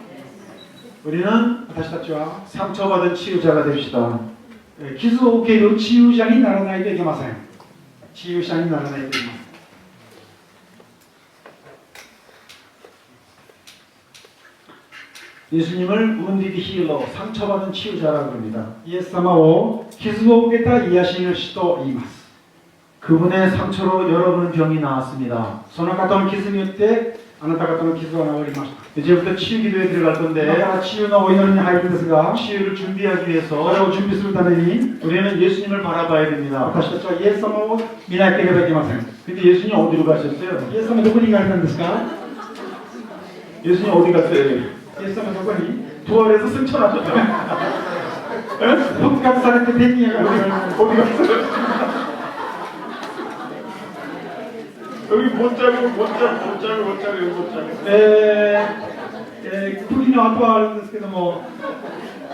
S1: 우리는
S2: 私たちは
S1: 상처받은 치유자가 됩시다.
S2: 傷を受ける治癒者にならないといけません。治癒者にならないといけません。
S1: 예수님을 wounded healer, 상처받은 치유자라고 합니다.
S2: イエス様を傷を受けた癒し主と言います。
S1: 그분의 상처로 여러분의 병이 나았습니다.
S2: その方の傷によってあなた方の傷は治りました。
S1: 이제부터 치유 기도에 들어갈
S2: だか
S1: 건데
S2: ら治癒のお祈りに入るんですが、
S1: 치유를 준비하기
S2: それ
S1: 위해서
S2: を準備するために
S1: 우리는 예수님을 바라봐야 됩니다.
S2: 私たちはイエス様を見なければいけません。
S1: 근데 예수님 어디로 가셨어요?
S2: イエス様どこに行かれたんですか？
S1: 예수님 어디 갔어요?
S2: イエス様どこに？
S1: 부활해서 승천하셨죠?
S2: 復活されて天に上がる。
S1: 어디 갔어요? 여기 못 자고 여기 못 자고
S2: 釘の跡はあるんですけども、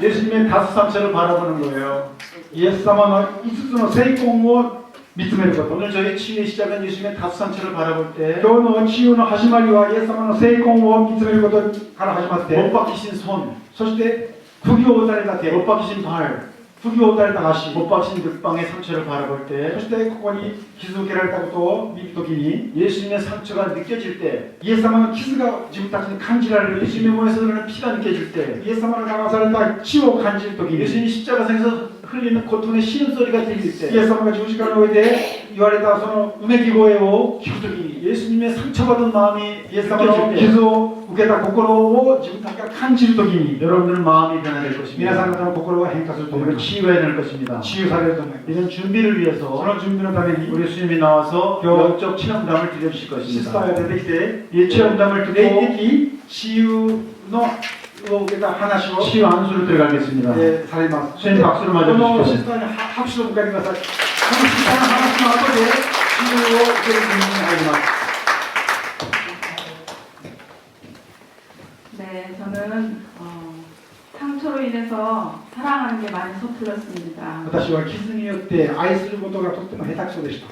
S1: 예수님의 다섯 상처를 바라보는 거예요.
S2: イエス様の5つの聖痕を見つめること。
S1: 오늘 저희 치유의 시작은 예수님의 다섯 상처를 바라볼 때
S2: 今日の治癒の始まりはイエス様の聖痕を見つめることから始まっ
S1: 못
S2: て、
S1: 박히신 손,
S2: そして釘を打たれた手、
S1: 못 박히신 발,
S2: 釘を打たれた足、
S1: 못 박히신 늑방의 상처를 바라볼
S2: そ
S1: 때
S2: してここに傷を受けられたことを見るときに、
S1: 예수님의 상처가 느껴질 때
S2: イエス様の傷が自分たちに感じられるとき
S1: 예수님의 몸에서 흐르는 피가 느껴질 때
S2: イエス様の流された血を感じるときに、
S1: 예수님이 십자가상에서 흘리는 고통의 신음소리가 들릴
S2: イエ
S1: 때
S2: ス様が十字架の上で言われたそのうめき声を聞くときに、
S1: 예수님의 상처받은 마음이
S2: イエス様の
S1: 느껴질 때
S2: 傷を受けた心を自分たちが感じるときに、
S1: 여러분들은 마음이 변화될
S2: 皆さん
S1: 것입니다.
S2: 方の心は変化すると思い
S1: 오늘
S2: ます。
S1: 치유해야 될 것입니다.
S2: 治癒されると思います。
S1: 이런 준비를
S2: そ
S1: 위해서
S2: の準備のために、
S1: 우리 주님이 나와서
S2: 요-
S1: 영적 체험담을 들려주실
S2: シスタ
S1: 것입니다.
S2: ーが出てきて、
S1: 이 체험담을
S2: 霊
S1: 듣고
S2: 的治癒のを受けた話を、
S1: 치유 안수로 들어가겠습니다.
S2: されます。
S1: 주님 박수를
S2: こ
S1: 맞아
S2: のシ
S1: 주십시오.
S2: スターに拍手を迎えてください。このシスターの話の後で治癒を受ける準備に入ります。
S4: 네, 저는 상처로 인해서 사랑하는 게 많이 서툴렀습니다.
S2: 私は傷によって愛することがとっても下手くそでした。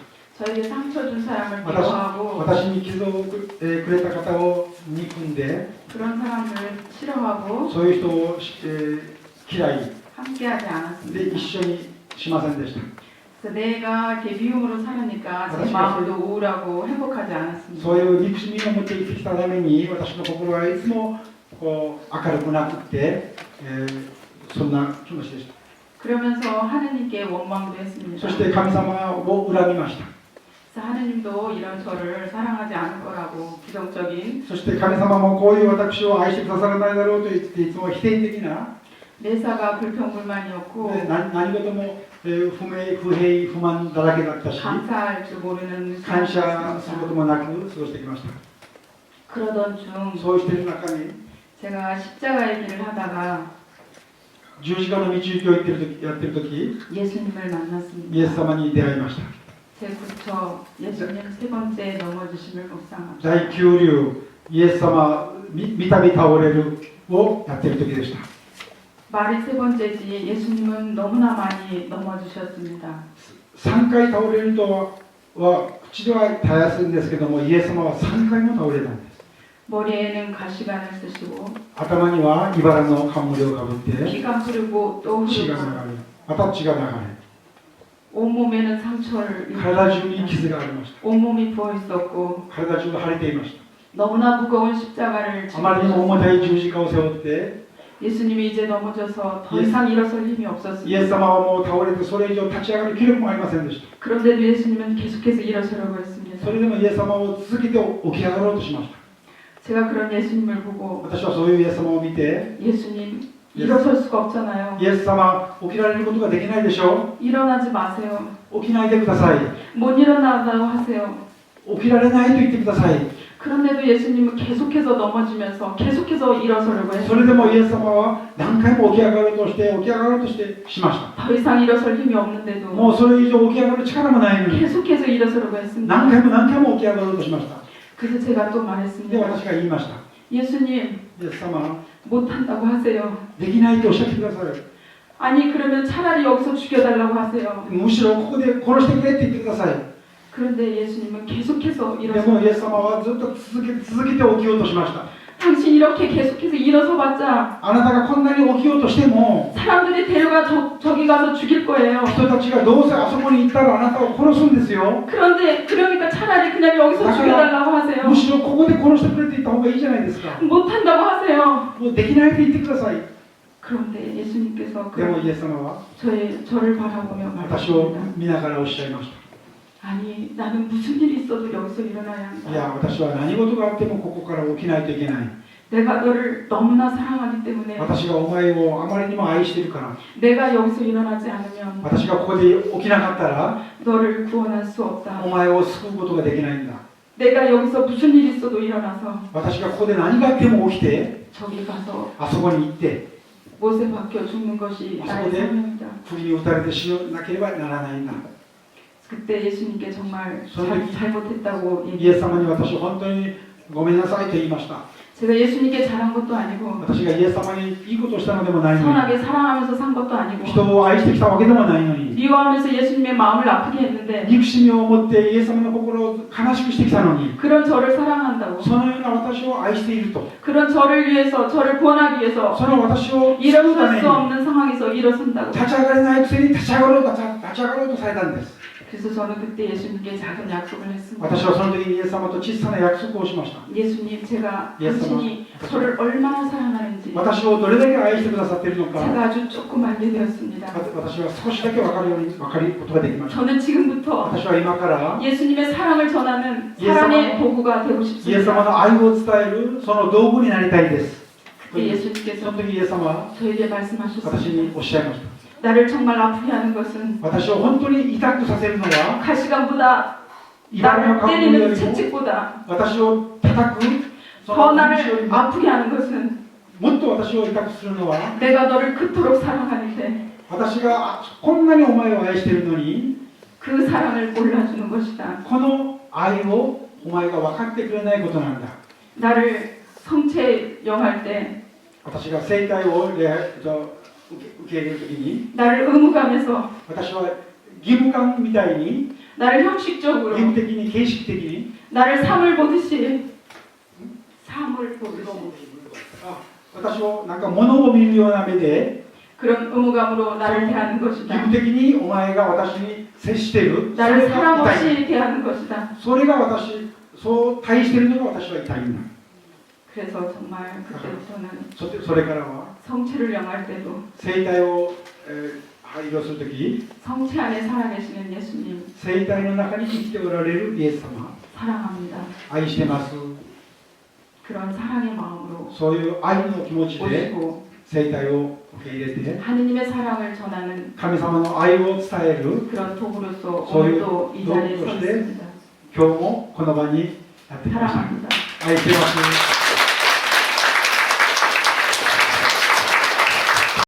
S4: 저에게 상처 준 사람을
S2: 私
S4: 미워하고
S2: 私に傷をくれた方を憎んで、
S4: 그런 사람들을 싫어하고
S2: そういう人を、嫌い
S4: 함께하지
S2: で
S4: 않았습니다.
S2: 一緒にしませんでした。
S4: 그래서 내가 이렇게 미움으로 살으니까 제
S2: 알았어요.
S4: 마음도 우울하고 행복하지
S2: そう
S4: 않았습니다.
S2: いう憎しみを持って生きてきたために、私の心はいつもこう明るくなくて、そんな気持ちでした。
S4: 그러면서 하느님께 원망도
S2: そ
S4: 했습니다.
S2: して神様を恨みました。
S4: 그래서 하느님도 이런 저를 사랑하지 않을 거라고 부정적인
S2: そして神様もこういう私を愛してくださらないだろうと言っていつも否定的な、
S4: 매사가 불평불만이었고
S2: 何事も不明、不平、不満だらけだったし、
S4: 감사할 줄 모르는
S2: 感謝する
S4: 사람이었습니다.
S2: こともなく過ごしてきました。
S4: 그러던 중
S2: そうしている中に、
S4: 제가 십자가의 길을 하다가
S2: 十字架の道行きをやってる時、
S4: 예수님을
S2: イエス
S4: 만났습니다.
S2: 様に出会いました。
S4: 제 부처 예수님 세 번째 넘어지심을 묵상합니다.
S2: 第9流、イエス様、みたび倒れるをやっている時でした。
S4: 말이 세 번째지 예수님은 너무나 많이 넘어지셨습니다.
S2: 3回倒れるとは口ではたやすいんですけども、イエス様は3回も倒れたんです。
S4: 머리에는 가시관을 쓰시고
S2: 頭には茨の冠をかぶって
S4: 피가 흐르고 또
S2: 血が流
S4: 흐르고
S2: れ、また血が流れ、
S4: 온몸에는 상처를
S2: 体中に傷がありました。
S4: 온몸이 부어 있었고
S2: 体中が腫れていまし
S4: 너무나 무거운 십자가를
S2: た。あまりにも重たい十字架を背負って、
S4: 예수님이 이제 넘어져서 더 이상 일어설 힘이
S2: イエス
S4: 없었습니다.
S2: 様はもう倒れてそれ以上立ち上がる気力もありませんでした。
S4: 그런데도 예수님은 계속해서 일어서려고 했습니다.
S2: それでもイエス様を続けて起き上がろうとしました。
S4: 제가 그런 예수님을 보고
S2: 私はそういうイエス様を見て、
S4: 예수님 일어설 수가 없잖아요.
S2: イエス様、起きられることができないでしょ
S4: 일어나지 마세요.
S2: う。起きないでください。
S4: 못 일어나다고 하세요.
S2: 起きられないと言ってください。
S4: 그런데도 예수님은 계속해서 넘어지면서 계속해서 일어서려고
S2: それで
S4: 했습니다.
S2: もイエス様は何回も起き上がろうとして起き上がろうとしてしました。
S4: 더 이상 일어설 힘이
S2: も
S4: 없는데도
S2: うそれ以上起き上がる力もないのに
S4: 계속해서 일어서려고
S2: 何
S4: 했습니다.
S2: 回も何回も起き上がろうとしました。
S4: 그래서 제가 또
S2: で
S4: 말했습니다.
S2: 私が言いました。
S4: 예수님
S2: イエス様、
S4: 못한다고 하세요.
S2: できないとおっしゃってください。
S4: 아니 그러면 차라리 여기서 죽여달라고 하세요.
S2: むしろここで殺してくれって言ってください。
S4: 그런데 예수님은 계속해서
S2: でも
S4: 일어서
S2: イエス様はずっと続けて起きようとしました。
S4: 당신 이렇게 계속해서 일어서 봤자
S2: あなたがこんななに起きようとしても
S4: 사람들이 데려가 저기 가서 죽일 거예요.
S2: 人たちがどうせあそこに行ったらあなたを殺すんですよ。
S4: 그런데 그러니까 차라리 그냥 여기서
S2: 맞아요.
S4: 죽여달라고 하세요.
S2: むしろここで殺してくれって言った方がいいじゃないですか。
S4: 못한다고 하세요.
S2: もうできないと言ってください。
S4: 그런데 예수님께서
S2: でもイエス様は
S4: 저를 바라보며
S2: 私を
S4: 말씀합니다.
S2: 見ながらおっしゃいました。
S4: 아니 나는 무슨 일이 있어도 여기서 일어나야
S2: いや、
S4: 한다.
S2: 私は何事があってもここから起きないといけない。
S4: 내가 너를 너무나 사랑하기 때문에
S2: 私がお前をあまりにも愛しているから。
S4: 내가 여기서 일어나지 않으면
S2: 私がここで起きなかったら
S4: 너를 구원할 수 없다.
S2: お前を救うことができないんだ。
S4: 내가 여기서 무슨 일이 있어도 일어나서
S2: 私がここで何があっても起きて
S4: 저기 가서
S2: あそこに行って
S4: 못에 박혀 죽는 것이 나의
S2: 네.
S4: 사명이다.
S2: 釘に打たれて死なければならないんだ。
S4: 그때 예수님께 정말
S2: 선생님.
S4: 잘못했다고
S2: イエス
S4: 얘기했어요.
S2: 様に私本当にごめんなさいと言いました。
S4: 제가 예수님께 잘한 것도 아니고
S2: 私がイエス様にいいことをしたのでもないのに、
S4: 선하게 사랑하면서 산 것도 아니고
S2: 人を愛してきたわけでもないのに、
S4: 미워하면서 예수님의 마음을 아프게 했는데
S2: 憎しみを持ってイエス様の心を悲しくしてきたのに、
S4: 그런 저를 사랑한다고
S2: そのような私を愛していると、
S4: 그런 저를 위해서 저를 구원하기 위해서
S2: その私を救うため
S4: 일어설
S2: に
S4: 수 없는 상황에서 일어선다고
S2: 立ち上がれないくせに立ち上がろうとされたんです。
S4: 그래서 저는 그때 예수님께 작은 약속을 했습니다.
S2: 私はその時にイエス様と小さな約束をしました。
S4: 예수님 제가
S2: 예수님.
S4: 당신이 저를 얼마나 사랑하는지
S2: 私をどれだけ愛してくださっているのか、
S4: 제가 아주 조금 알게 되었습니다.
S2: 私は少しだけ分かるように分かることができました。
S4: 저는 지금부터
S2: 私は今から
S4: 예수님의 사랑을 전하는
S2: 예수님.
S4: 사랑의 도구가 되고
S2: イエス
S4: 싶습니다.
S2: 様の愛を伝えるその道具になりたいです。
S4: 그때
S2: そ
S4: 예수님께서
S2: の時イエス様は
S4: 저에게
S2: 私
S4: 말씀하셨습니다.
S2: におっしゃいました。
S4: 나를 정말 아프게 하는 것은
S2: 私を本当に痛くさせるのは、
S4: 가시관보다
S2: 茨の
S4: 나를
S2: 格好よ
S4: 때리는
S2: りも
S4: 채찍보다
S2: 私を叩くそ
S4: 더
S2: の鞭より
S4: 나를
S2: も
S4: 아프게 하는 것은
S2: もっと私を痛くするのは、
S4: 내가 너를 그토록 사랑하는데
S2: 私がこんなにお前を愛しているのに、
S4: 그 사랑을 몰라주는 것이다.
S2: この愛をお前が分かってくれないことなんだ。
S4: 나를 성체 영할 때
S2: 私が生体を受け入れるときに、
S4: 나를 의무감에서
S2: 私は義務感みたいに、
S4: 나를 형식적으로
S2: 義務的に、形式的に、
S4: 나를 삶을 보듯이 삶을 보듯이
S2: 私をなんか物を見るような目で、
S4: 그런 의무감으로 나를 대하는
S2: 義
S4: 것이다.
S2: 務的にお前が私に接している、そ
S4: 나를
S2: れが
S4: 사랑
S2: 痛い。
S4: 없이 대하는 것이다.
S2: それが私、そう対しているのが私は痛いんだ。
S4: 그래서 정말 그때부터는
S2: それからは、
S4: 성체를 영할 때도
S2: 生体を、配慮するとき、
S4: 성체 안에 살아계시는 예수님
S2: 生体の中に生きておられるイエス様、
S4: 사랑합니다.
S2: 愛してます。
S4: 그런 사랑의 마음으로
S2: そういう愛の気持ちで
S4: 오시고
S2: 生体を受け入れて、
S4: 하느님의 사랑을 전하는
S2: 神様の愛を伝える
S4: 그런 도구로서
S2: 소유-
S4: 오늘도 이 자리에 서
S2: 도구로서
S4: 있습니다.
S2: 今日もこの場にやってきました。
S4: 사랑합니다.
S2: 愛してます。